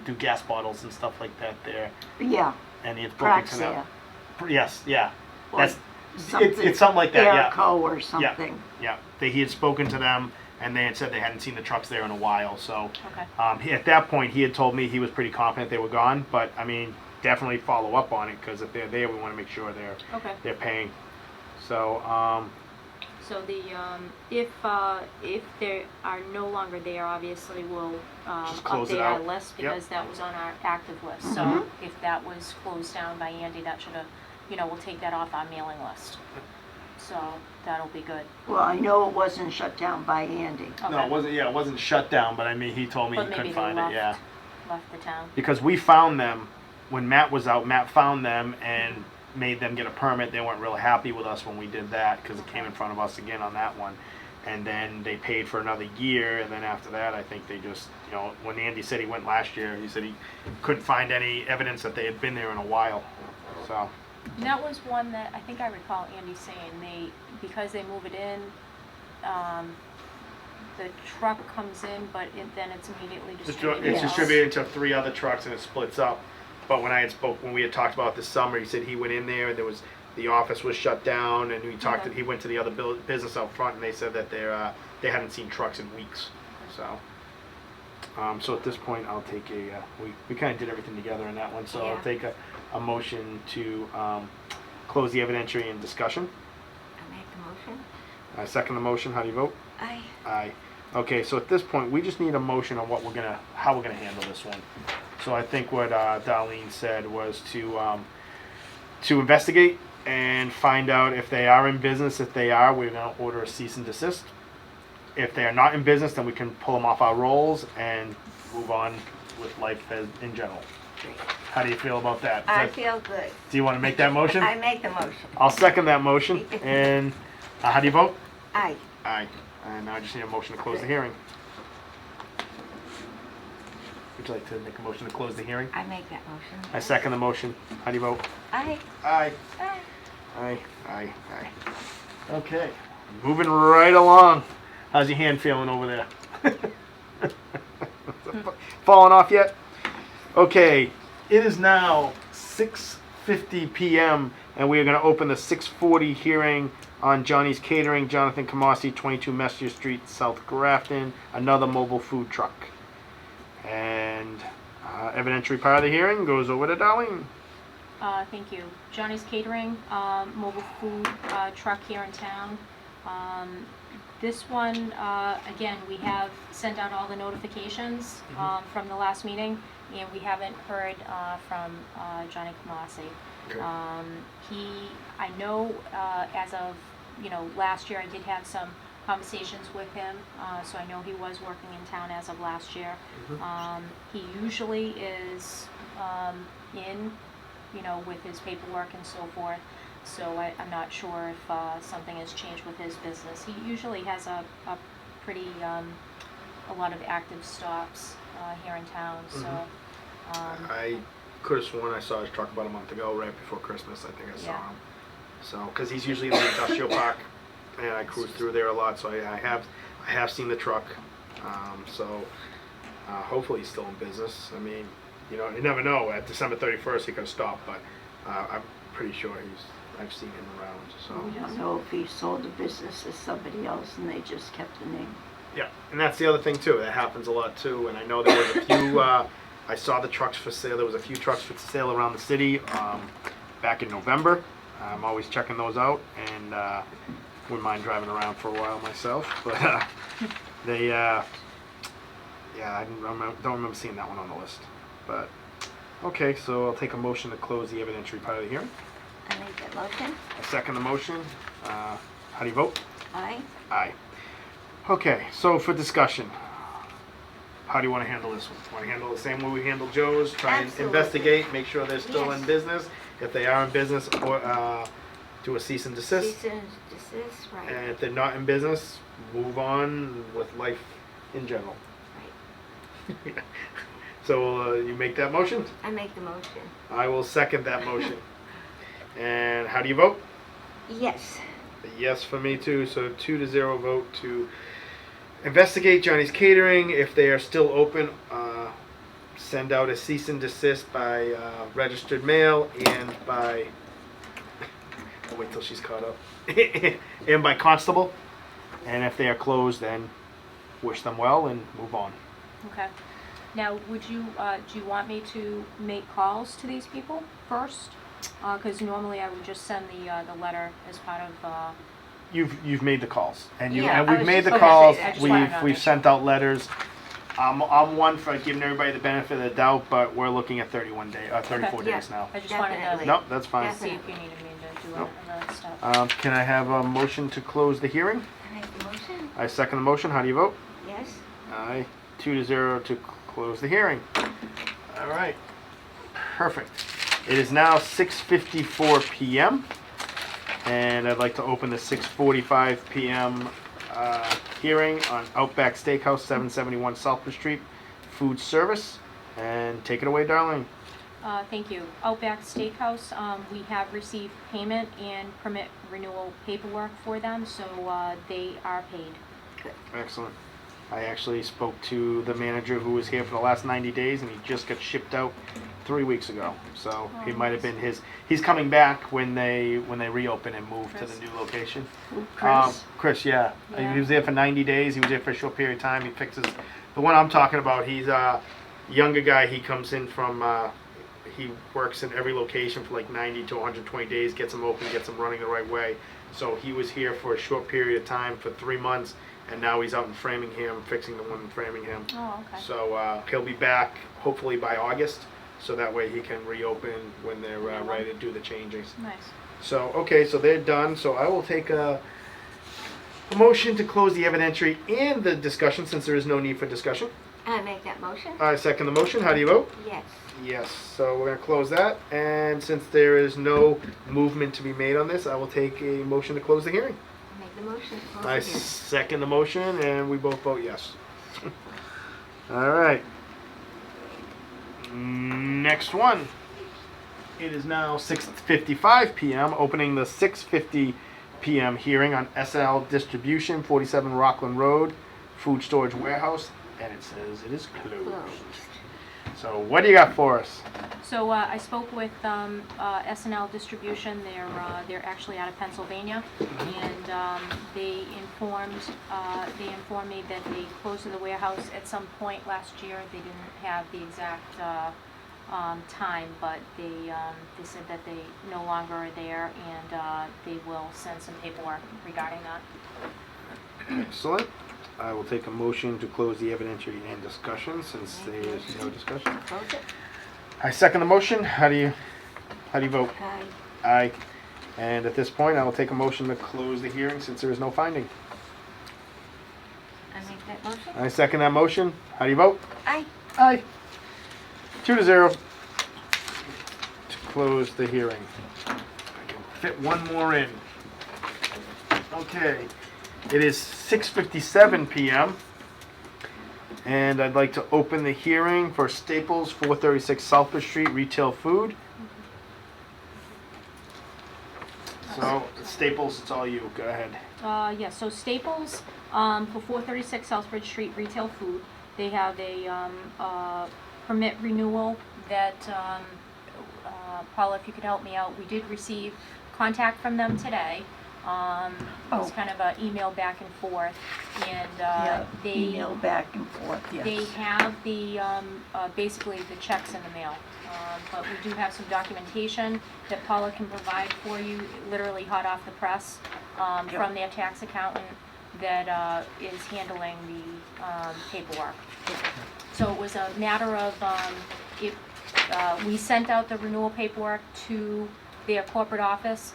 do gas bottles and stuff like that there. Yeah. And he had spoken to them. Praxia. Yes, yeah. Or That's it's something like that, yeah. Airco or something. Yeah, he had spoken to them, and they had said they hadn't seen the trucks there in a while. So, Okay. at that point, he had told me he was pretty confident they were gone. But I mean, definitely follow up on it because if they're there, we want to make sure Okay. they're paying. So, So the if they are no longer there, obviously we'll Just close it update our out. list Yep. because that was on our active list. So if that was closed down by Andy, that should have, we'll take that off our mailing list. So that'll be good. Well, I know it wasn't shut down by Andy. Okay. no, it wasn't. Yeah, it wasn't shut down. But I mean, he told me But he maybe couldn't they find left, it. Yeah, left the town. because we found them when Matt was out. Matt found them and made them get a permit. They weren't really happy with us when we did that because it came in front of us again on that one. And then they paid for another year, and then after that, I think they just, when Andy said he went last year, he said he couldn't find any evidence that they had been there in a while. So, And that was one that I think I recall Andy saying because they move it in, the truck comes in, but then it's immediately distributed. it's out. distributed into 3 other trucks and it splits up. But when we had talked about this summer, he said he went in there and the office was shut down, and he went to the other business out front, and they said that they hadn't seen trucks in weeks. So, so at this point, I'll take we kind of did everything together in that one, so I'll Yeah. take a motion to close the evidentiary and discussion. I make the motion. I second the motion. How do you vote? Aye. Aye. Okay, so at this point, we just need a motion on how we're gonna handle this one. So I think what Darlene said was to investigate and find out if they are in business. If they are, we're gonna order a cease and desist. if they are not in business, then we can pull them off our rolls and move on with life in general. How do you feel about that? I feel good. Do you want to make that motion? I make the motion. I'll second that motion. And how do you vote? Aye. Aye. And now I just need a motion to close the hearing. Would you like to make a motion to close the hearing? I make that motion. I second the motion. How do you vote? Aye. Aye. Aye. Aye. Aye. Aye. Okay. Moving right along. How's your hand feeling over there? Falling off yet? Okay. It is now 6:50 p.m. and we are going to open the 6:40 hearing on Johnny's Catering, Jonathan Kamasi, 22 Messenger Street, South Grafton, another mobile food truck. And evidentiary part of the hearing goes over to Darlene. Thank you. Johnny's Catering, mobile food truck here in town. This one, again, we have sent out all the notifications from the last meeting, and we haven't heard from Johnny Kamasi. Okay. I know as of, last year I did have some conversations with him, so I know he was working in town as of last year. He usually is in, with his paperwork and so forth, so I'm not sure if something has changed with his business. He usually has a pretty, a lot of active stops here in town, so. I could have sworn I saw his truck about a month ago, right before Christmas. I think I saw Yeah. him. So, because he's usually in the industrial park, and I cruise through there a lot, so I have seen the truck. So, hopefully he's still in business. I mean, you never know. At December 31st, he could have stopped, but I'm pretty sure I've seen him around. So. We don't know if he sold the business to somebody else and they just kept the name. Yeah, and that's the other thing too. That happens a lot too. And I know there was a few. I saw the trucks for sale. There was a few trucks for sale around the city back in November. I'm always checking those out, and wouldn't mind driving around for a while myself. But they, yeah, I don't remember seeing that one on the list. But okay, so I'll take a motion to close the evidentiary part of the hearing. I make that motion. I second the motion. How do you vote? Aye. Aye. Okay, so for discussion, how do you want to handle this one? Want to handle it the same way we handled Joe's? Try and Absolutely. investigate, make sure they're still in Yes. business. If they are in business, or do a cease and desist. Cease and desist, right. And if they're not in business, move on with life in general. Right. So you make that motion? I make the motion. I will second that motion. And how do you vote? Yes. A yes for me too. So 2-0 vote to investigate Johnny's Catering. If they are still open, send out a cease and desist by registered mail and by. I'll wait till she's caught up. And by constable. And if they are closed, then wish them well and move on. Okay. Now, would you, do you want me to make calls to these people first? Because normally I would just send the letter as part of, You've made the calls, and Yeah, and I we've was made the just gonna calls. say that. I just wanted to We've know. sent out letters. I'm one for giving everybody the benefit of the doubt, but we're looking at 34 Okay. days now. I just wanted Definitely. to Nope, that's fine. see if you needed me to do Nope. another stuff. Can I have a motion to close the hearing? I make the motion. I second the motion. How do you vote? Yes. Aye. 2-0 to close the hearing. All right. Perfect. It is now 6:54 p.m. and I'd like to open the 6:45 p.m. Hearing on Outback Steakhouse, 771 Southwood Street, food service. And take it away, Darlene. Thank you. Outback Steakhouse, we have received payment and permit renewal paperwork for them, so they are paid. Excellent. I actually spoke to the manager who was here for the last 90 days, and he just got shipped out 3 weeks ago. So he might have been he's coming back when they reopen and move to Chris. the new location. Who, Chris? Chris, yeah. Yeah. He was there for 90 days. He was there for a short period of time. He fixes the one I'm talking about. He's a younger guy. He comes in from he works in every location for like 90 to 120 days, gets them open, gets them running the right way. So he was here for a short period of time for 3 months, and now he's out in Framingham fixing the one in Framingham. Oh, okay. So he'll be back hopefully by August, so that way he can reopen when they're ready to do the changes. Nice. So okay, so they're done. So I will take a motion to close the evidentiary and the discussion since there is no need for discussion. I make that motion? I second the motion. How do you vote? Yes. Yes. So we're going to close that. And since there is no movement to be made on this, I will take a motion to close the hearing. Make the motion. Close I the hearing. second the motion, and we both vote yes. All right. Next one. It is now 6:55 p.m. Opening the 6:50 p.m. hearing on SL Distribution, 47 Rockland Road, Food Storage Warehouse, and it says it is closed. Closed. So what do you got for us? So I spoke with SNL Distribution. They're actually out of Pennsylvania, and they informed me that they closed the warehouse at some point last year. They didn't have the exact time, but they said that they no longer are there, and they will send some paperwork regarding that. Excellent. I will take a motion to close the evidentiary and discussion since there is no discussion. Close it? I second the motion. How do you vote? Aye. Aye. And at this point, I will take a motion to close the hearing since there is no finding. I make that motion? I second that motion. How do you vote? Aye. Aye. 2-0 to close the hearing. I can fit one more in. Okay. It is 6:57 p.m. and I'd like to open the hearing for Staples, 436 Southbridge Street, retail food. So, Staples, it's all you. Go ahead. Yeah, so Staples, for 436 Southbridge Street Retail Food, they have a permit renewal that, Paula, if you could help me out, we did receive contact from them today. It's kind of an email back and forth, and Yeah, they email back and forth, yes. they have the basically the checks in the mail, but we do have some documentation that Paula can provide for you, literally hot off the press, from their tax accountant that is handling the paperwork. So it was a matter of we sent out the renewal paperwork to their corporate office.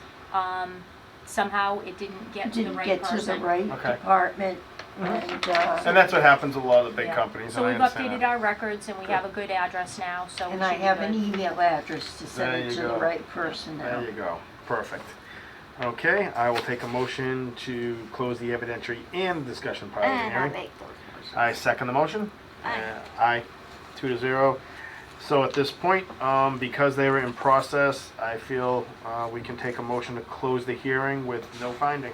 Somehow it didn't get to the right person. Didn't get to the right Okay. department, and, And that's what happens with a lot of the big Yeah. companies. So and I we've understand updated that. our records and we have a good address now, so we and I should be have an good. email address to There send it you to the go. right person now. There you go. Perfect. Okay, I will take a motion to close the evidentiary and discussion part of the And I hearing. make those motions. I second the motion. Aye. Aye. 2-0. So at this point, because they were in process, I feel we can take a motion to close the hearing with no finding.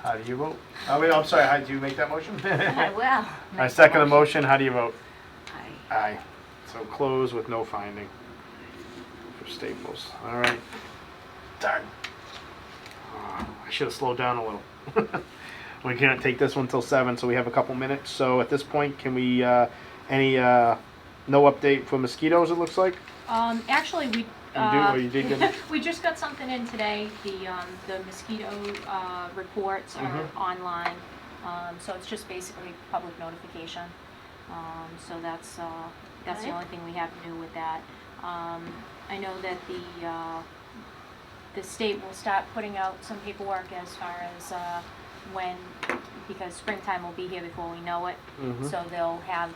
How do you vote? Oh, wait, I'm sorry. How do you make that motion? I will. I second the motion. How do you vote? Aye. Aye. So close with no finding for Staples. All right. Darn. I should have slowed down a little. We can't take this one till 7, so we have a couple minutes. So at this point, can we, no update for mosquitoes, it looks like? Actually, we. You did get it? We just got something in today. The mosquito reports are Mhm. online, so it's just basically public notification. So that's the Okay. only thing we have to do with that. I know that the state will start putting out some paperwork as far as when, because springtime will be here before we know it. Mhm. So they'll have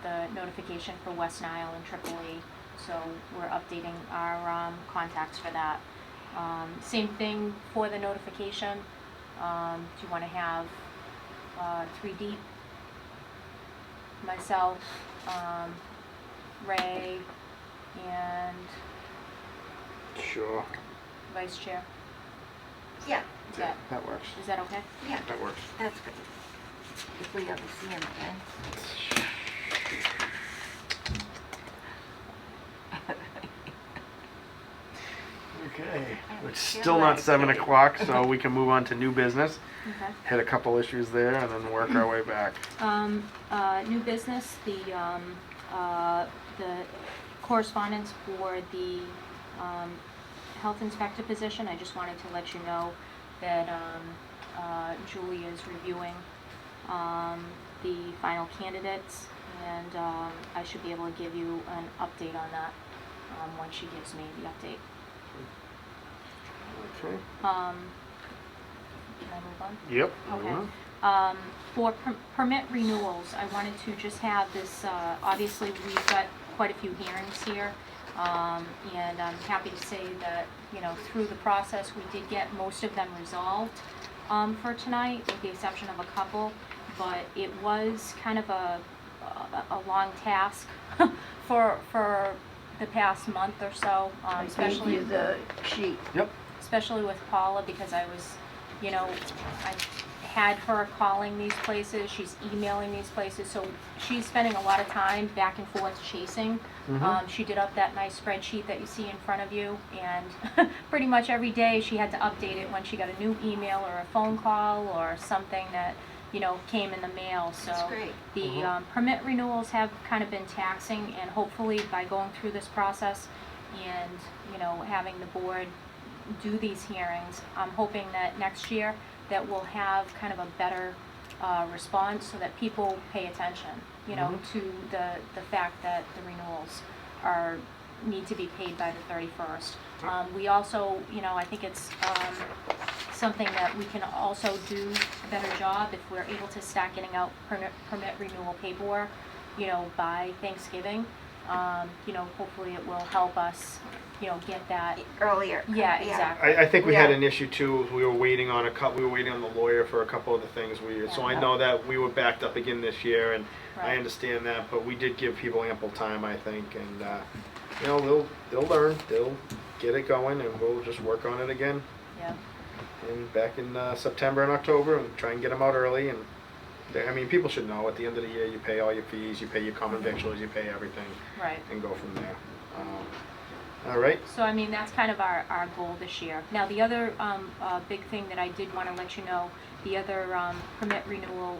the notification for West Nile and Tripoli. So we're updating our contacts for that. Same thing for the notification. Do you want to have 3 deep? Myself, Ray, and Sure. Vice Chair. Yeah, Yeah, that works. Is that okay? yeah, That works. that's good. If we ever see him again. Okay. would It's feel still not like 7 it. o'clock, so we can move on to new business. Okay. Hit a couple issues there and then work our way back. New business, the correspondence for the health inspector position. I just wanted to let you know that Julie is reviewing the final candidates, and I should be able to give you an update on that once she gives me the update. Okay. can I move on? Yep. Okay. For permit renewals, I wanted to just have this, obviously, we've got quite a few hearings here. And I'm happy to say that, you know, through the process, we did get most of them resolved for tonight, with the exception of a couple. But it was kind of a long task for the past month or so, I gave especially you the sheet. Yep. especially with Paula, because I was, you know, I had her calling these places, she's emailing these places, so she's spending a lot of time back and forth chasing. She did up that nice spreadsheet that you see in front of you, and pretty much every day she had to update it when she got a new email or a phone call or something that, you know, came in the mail, so. That's great. The permit renewals have kind of been taxing, and hopefully by going through this process and, you know, having the board do these hearings, I'm hoping that next year that we'll have kind of a better response so that people pay attention, you know, to the fact that the renewals need to be paid by the 31st. We also, you know, I think it's something that we can also do a better job if we're able to start getting out permit renewal paperwork, you know, by Thanksgiving. You know, hopefully it will help us, you know, get that. Earlier. Yeah, exactly. I think we had Yeah. an issue too. We were waiting on we were waiting on the lawyer for a couple of the things. So I know that we were backed up again this year, and I Right. understand that. But we did give people ample time, I think, and you know, they'll learn, they'll get it going, and we'll just work on it again. Yeah. And back in September and October, and try and get them out early. And I mean, people should know at the end of the year, you pay all your fees, you pay your common victuals, you pay everything, Right. and go from there. All right. So, I mean, that's kind of our goal this year. Now, the other big thing that I did want to let you know, the other permit renewal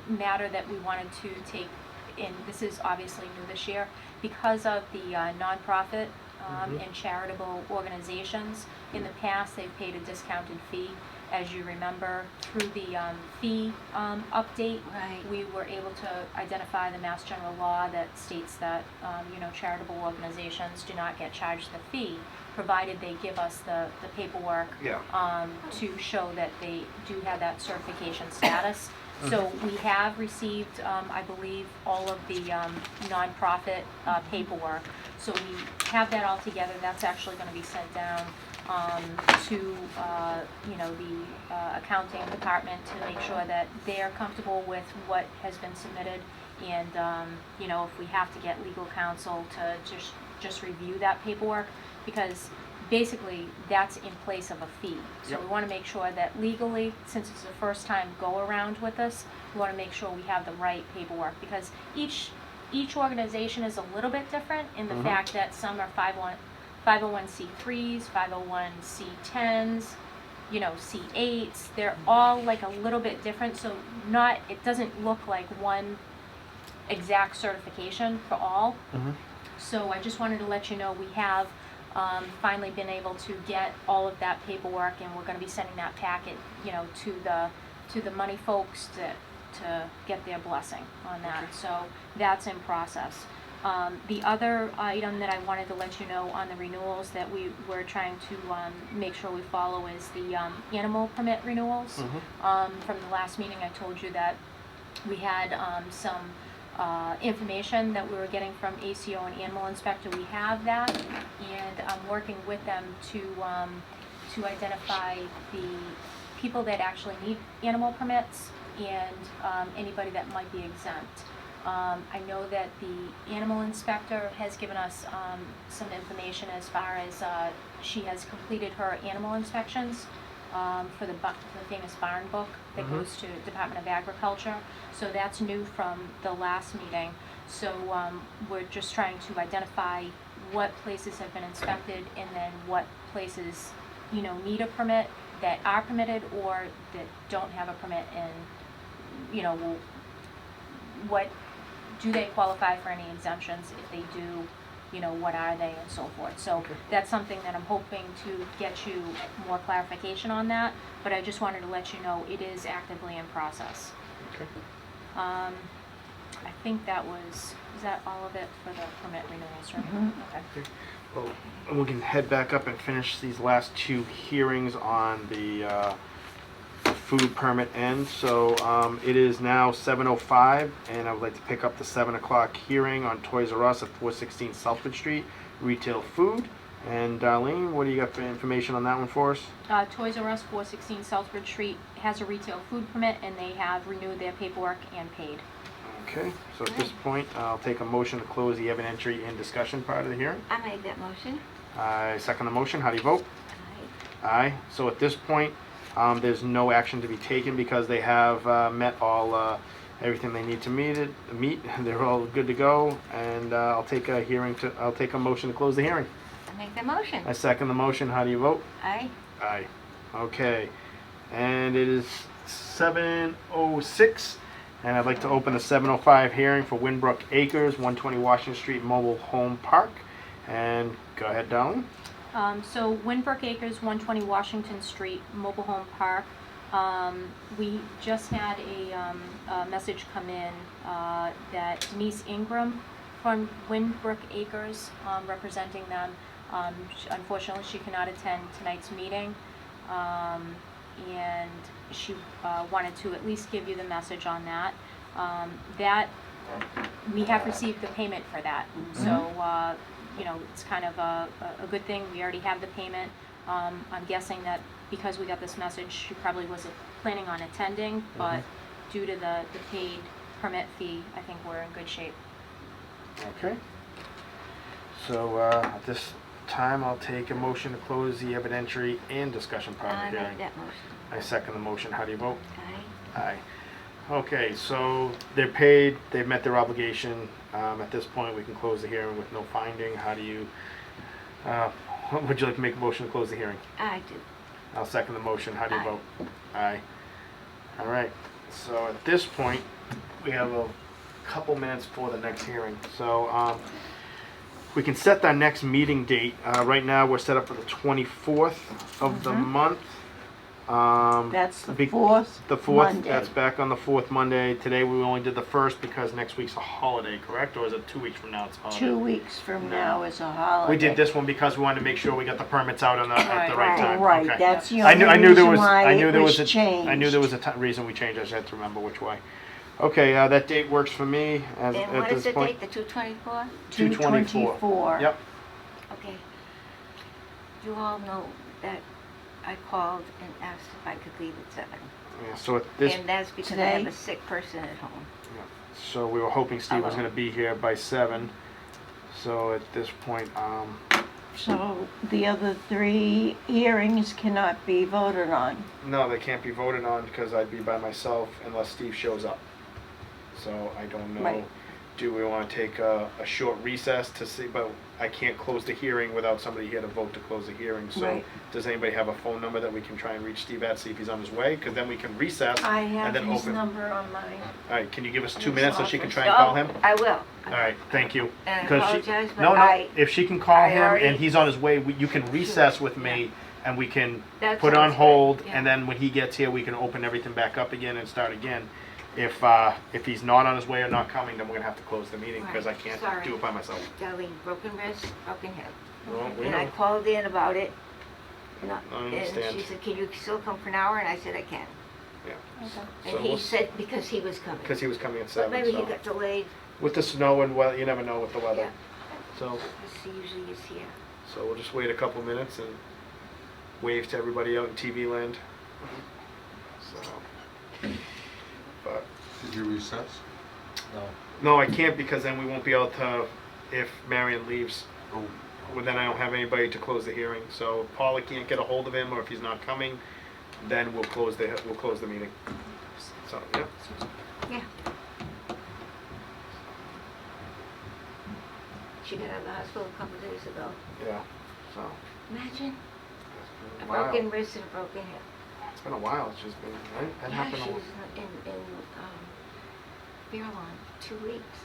matter that we wanted to take in, this is obviously new this year, because of the nonprofit and charitable organizations. In the past, they've paid a discounted fee. As you remember, through the fee update, Right. we were able to identify the Mass General Law that states that, you know, charitable organizations do not get charged the fee, provided they give us the paperwork Yeah. to show that they do have that certification status. So we have received, I believe, all of the nonprofit paperwork. So we have that all together. That's actually going to be sent down to, you know, the accounting department to make sure that they're comfortable with what has been submitted. And, you know, if we have to get legal counsel to just review that paperwork, because basically that's in place of a fee. So Yep. we want to make sure that legally, since it's the first time go around with this, we want to make sure we have the right paperwork, because each organization is a little bit different in the fact that some are 501c3s, 501c10s, you know, C8s. They're all like a little bit different, so it doesn't look like one exact certification for all. So I just wanted to let you know we have finally been able to get all of that paperwork, and we're going to be sending that packet, you know, to the money folks to get their blessing on that. So that's in process. The other item that I wanted to let you know on the renewals that we were trying to make sure we follow is the animal permit renewals. From the last meeting, I told you that we had some information that we were getting from ACO and Animal Inspector. We have that, and I'm working with them to identify the people that actually need animal permits and anybody that might be exempt. I know that the animal inspector has given us some information as far as she has completed her animal inspections for the famous barn book that goes to Department of Agriculture. So that's new from the last meeting. So we're just trying to identify what places have been inspected, and then what places, you know, need a permit, that are permitted, or that don't have a permit, and, you know, what do they qualify for any exemptions? If they do, you know, what are they, and so forth. So that's something that I'm hoping to get you more clarification on that, but I just wanted to let you know it is actively in process. Okay. I think is that all of it for the permit renewals, right? Okay. Well, we can head back up and finish these last two hearings on the food permit end. So it is now 7:05, and I would like to pick up the 7 o'clock hearing on Toys R Us at 416 Southwood Street, retail food. And Darlene, what do you got for information on that one for us? Toys R Us, 416 Southbridge Street, has a retail food permit, and they have renewed their paperwork and paid. Okay, so at this point, I'll take a motion to close the evidentiary and discussion part of the hearing. I make that motion. I second the motion. How do you vote? Aye. Aye. So at this point, there's no action to be taken because they have met all everything they need to meet. They're all good to go, and I'll take a motion to close the hearing. I make that motion. I second the motion. How do you vote? Aye. Aye. Okay. And it is 7:06, and I'd like to open the 7:05 hearing for Winbrook Acres, 120 Washington Street Mobile Home Park. And go ahead, Darlene. So Winbrook Acres, 120 Washington Street, Mobile Home Park. We just had a message come in that Denise Ingram from Winbrook Acres, representing them, unfortunately she cannot attend tonight's meeting, and she wanted to at least give you the message on that. That we have received the payment for that, so you know, it's kind of a good thing. We already have the payment. I'm guessing that because we got this message, she probably wasn't planning on attending, but due to the paid permit fee, I think we're in good shape. Okay. So at this time, I'll take a motion to close the evidentiary and discussion part I of the make hearing. that motion. I second the motion. How do you vote? Aye. Aye. Okay, so they're paid, they've met their obligation. At this point, we can close the hearing with no finding. How do you, would you like to make a motion to close the hearing? I do. I'll second the motion. How do you Aye. vote? Aye. All right, so at this point, we have a couple minutes for the next hearing. So we can set our next meeting date. Right now, we're set up for the 24th of the month. That's the Big- fourth The 4th, Monday. that's back on the 4th Monday. Today, we only did the 1st because next week's a holiday, correct? Or is it 2 weeks from now it's a holiday? 2 weeks from No. now is a holiday. We did this one because we wanted to make sure we got the permits out on at the right Right, time. Right, Okay. that's the I only knew there reason was. why I knew it there was was a. changed. I knew there was a reason we changed. I just had to remember which way. Okay, that date works for me. And At what this is the point. date, the 224? 2/24. Yep. Okay. You all know that I called and asked if I could leave at 7. Yeah, so at this. And that's because I Today? have a sick person at home. So we were hoping Steve was Hello. going to be here by 7. So at this point, So the other 3 hearings cannot be voted on. no, they can't be voted on because I'd be by myself unless Steve shows up. So I don't know. Right. Do we want to take a short recess to see? But I can't close the hearing without somebody here to vote to close the hearing. So Right. does anybody have a phone number that we can try and reach Steve at, see if he's on his way? Because then we can recess I and have then his open. number on my, All right, can you give us 2 His minutes so she can office. try and call him? I will. All right, thank you. And I 'Cause she- apologize, but no, I- if she can call I him already- and he's on his way, you can recess with me and we can That put it on sounds good, hold, yeah. and then when he gets here, we can open everything back up again and start again. If he's not on his way or not coming, then we're gonna have to close the meeting because I Right, can't sorry. do it by myself. Darlene, broken wrist, broken hip. Well, we And I know. called in about it. And I and understand. she said, can you still come for an hour? And I said, I can. Yeah. Okay. So And he we'll- said because he was coming. Because he was coming at But 7. maybe so. he got delayed. With the snow and weather, you never know with the weather. Yeah. So, Because he usually is here. so we'll just wait a couple minutes and wave to everybody out in TV land. So, but Did you recess? no, I can't because then we won't be able to. If Marion leaves, Oh, well, then I don't have anybody to close the hearing. So if Paula can't get a hold of him, or if he's not coming, then we'll close the meeting. So yeah. Yeah. She got out of the hospital a couple days ago. Yeah. So Imagine it's a been a while. broken wrist and a broken hip. It's been a while. It's just been right. That Yeah, happened. she A was in Fairlawn 2 weeks.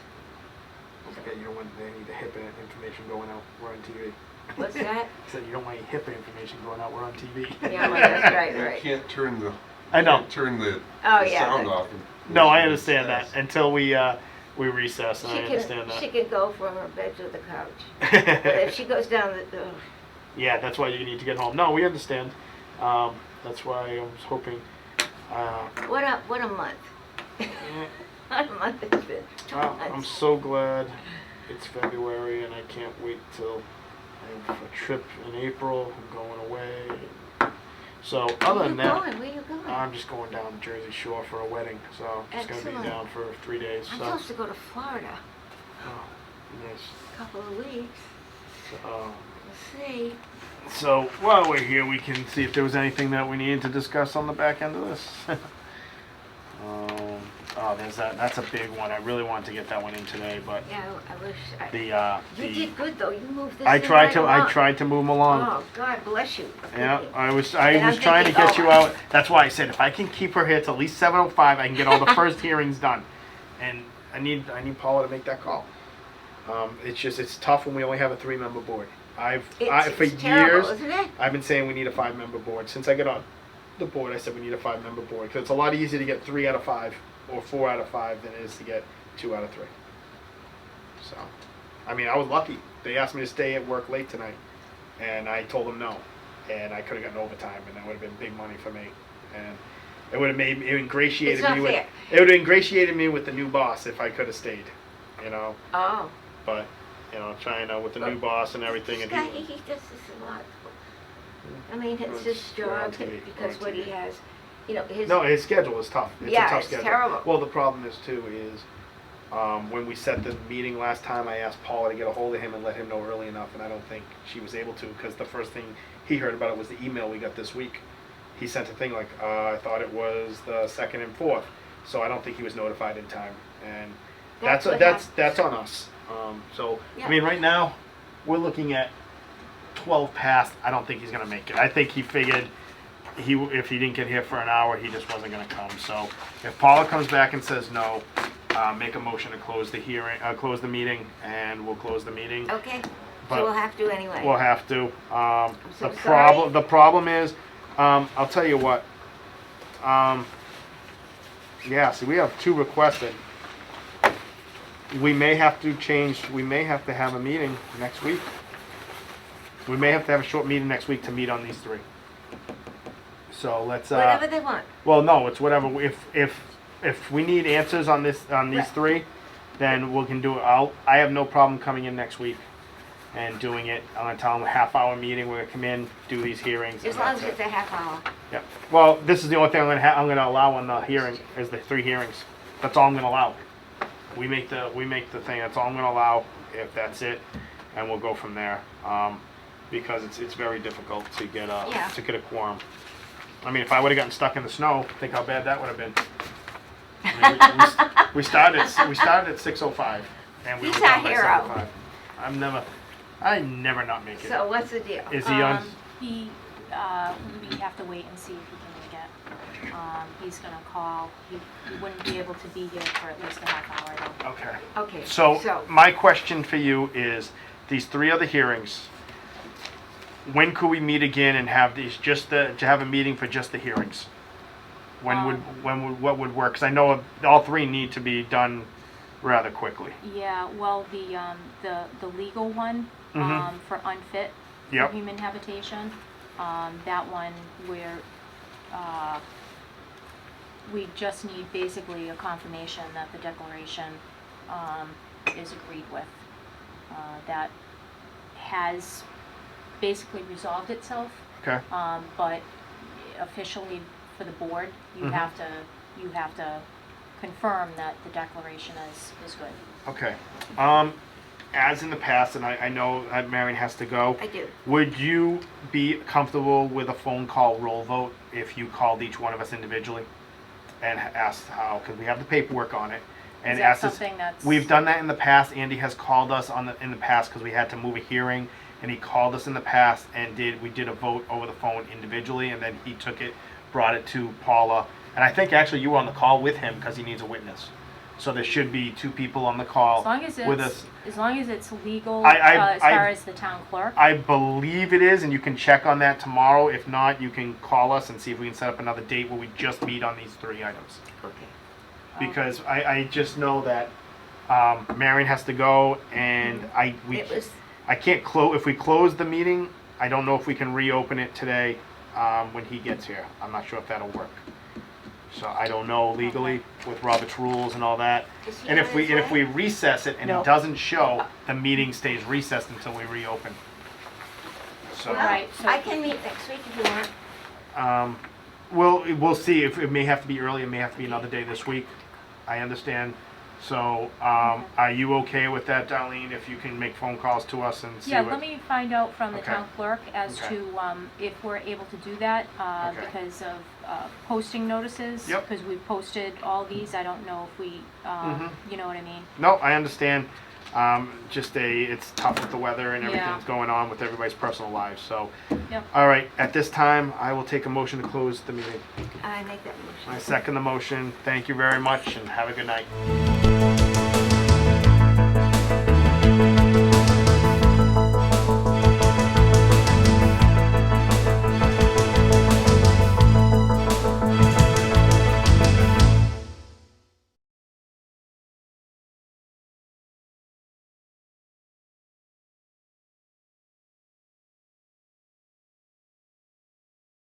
Okay, you don't want any of the HIPAA information going out. We're on TV. What's that? Said you don't want any HIPAA information going out. We're on TV. Yeah, well, that's right, You right. can't turn the. I know. Can't turn the, Oh, the yeah, sound but- off. No, I understand that until we we recess, and I understand She that. can go from her bed to the couch. But if she goes down the, Yeah, that's why you need to get home. No, we understand. That's why I was hoping. what a month. What a month it's been. 2 I'm months. so glad it's February, and I can't wait till I have a trip in April. I'm going away. So other than that, Where you going? I'm just going down to Jersey Shore for a wedding. So I'm just gonna Excellent. be down for 3 days. I'm So supposed to go to Florida oh, nice. a couple of weeks. Uh, We'll see. So while we're here, we can see if there was anything that we needed to discuss on the back end of this. Oh, there's that. That's a big one. I really wanted to get that one in today, but Yeah, I wish. the You did good though. You moved this. I thing tried right to along. to move them along. Oh, God bless you. Yeah, Thank you. I was And I'm trying to thinking, get oh, you out. That's why I said if I can keep her here till at least 7:05, I can get all the first hearings done. And I need Paula to make that call. It's tough when we only have a 3-member board. For It's terrible, years isn't it? I've been saying we need a 5-member board. Since I got on the board, I said we need a 5-member board because it's a lot easier to get 3 out of 5 or 4 out of 5 than it is to get 2 out of 3. So, I mean, I was lucky. They asked me to stay at work late tonight, and I told them no, and I could have gotten overtime, and that would have been big money for me, and it would have ingratiated It's not me with fair. it would have ingratiated me with the new boss if I could have stayed, you know. Oh. But trying to with the new boss and everything, This and guy, he does this a lot. I mean, it's his Go on job TV, because go on what he TV. has, you know, his. no, his schedule is tough. It's Yeah, a tough it's schedule. terrible. Well, the problem is too is when we set the meeting last time, I asked Paula to get a hold of him and let him know early enough, and I don't think she was able to because the first thing he heard about it was the email we got this week. He sent a thing like, I thought it was the 2nd and 4th, so I don't think he was notified in time, and That's what that's on us. So Yeah. I mean, right now we're looking at 12 past. I don't think he's gonna make it. I think he figured if he didn't get here for an hour, he just wasn't gonna come. So if Paula comes back and says no, make a motion to close the hearing, close the meeting, and we'll close the meeting. Okay. But So we'll have to anyway. We'll have to. so The problem is, I'll tell you what. Yeah, see, we have 2 requested. We may have to change. We may have to have a meeting next week. We may have to have a short meeting next week to meet on these 3. So let's. Whatever they want. Well, no, it's whatever. If we need answers on these Right. 3, then we can do it. I have no problem coming in next week and doing it. I'm gonna tell them a half-hour meeting. We're gonna come in, do these hearings. As and long that's as it's it. a half hour. Yeah. Well, this is the only thing I'm gonna allow on the hearing is the 3 hearings. That's all I'm gonna allow. We make the thing. That's all I'm gonna allow. If that's it, and we'll go from there. Because it's very difficult to get Yeah. a quorum. I mean, if I would have gotten stuck in the snow, think how bad that would have been. I mean, we started at 6:05, and we He's were our done by hero. 7:05. I never not make it. So what's the deal? Is he on? We have to wait and see if he can make it. He's gonna call. He wouldn't be able to be here for at least a half hour though. Okay. Okay. So my question for you is, these 3 other hearings, when could we meet again and have these to have a meeting for just the hearings? What would work? Because I know all 3 need to be done rather quickly. Yeah, well, the legal one, Mhm. for unfit for Yep. human habitation, that one where, we just need basically a confirmation that the declaration, is agreed with. That has basically resolved itself, Okay. but officially for the board, you Mhm. have to confirm that the declaration is good. Okay. As in the past, and I know that Marion has to go. I do. Would you be comfortable with a phone call roll vote if you called each one of us individually and asked how? Because we have the paperwork on it. And Is that asked us- something that's? We've done that in the past. Andy has called us in the past because we had to move a hearing, and he called us in the past and we did a vote over the phone individually, and then he took it, brought it to Paula, and I think actually you were on the call with him because he needs a witness. So there should be 2 people on the call As long as with it's, us. as long as it's legal, I- as far as the town clerk. I believe it is, and you can check on that tomorrow. If not, you can call us and see if we can set up another date where we just meet on these 3 items. Okay. Because I just know that Marion has to go, and It was, I can't close, if we close the meeting, I don't know if we can reopen it today, when he gets here. I'm not sure if that'll work. So I don't know legally with Robert's rules and all that. is he And on if we, his and if way? we recess it and he No. doesn't show, the meeting stays recessed until we reopen. So, Well, Right, so- I can meet next week if you want. we'll see if it may have to be early, it may have to be another day this week. I understand. So, are you okay with that, Darlene, if you can make phone calls to us and see Yeah, what? let me find out from the Okay. town clerk as Okay. to if we're able to do that Okay. because of posting notices. Yep. Because we posted all these, I don't know if we, Mhm. you know what I mean? No, I understand. It's tough with the weather and Yeah. everything's going on with everybody's personal lives, so. Yep. All right, at this time, I will take a motion to close the meeting. I make that motion. I second the motion. Thank you very much and have a good night.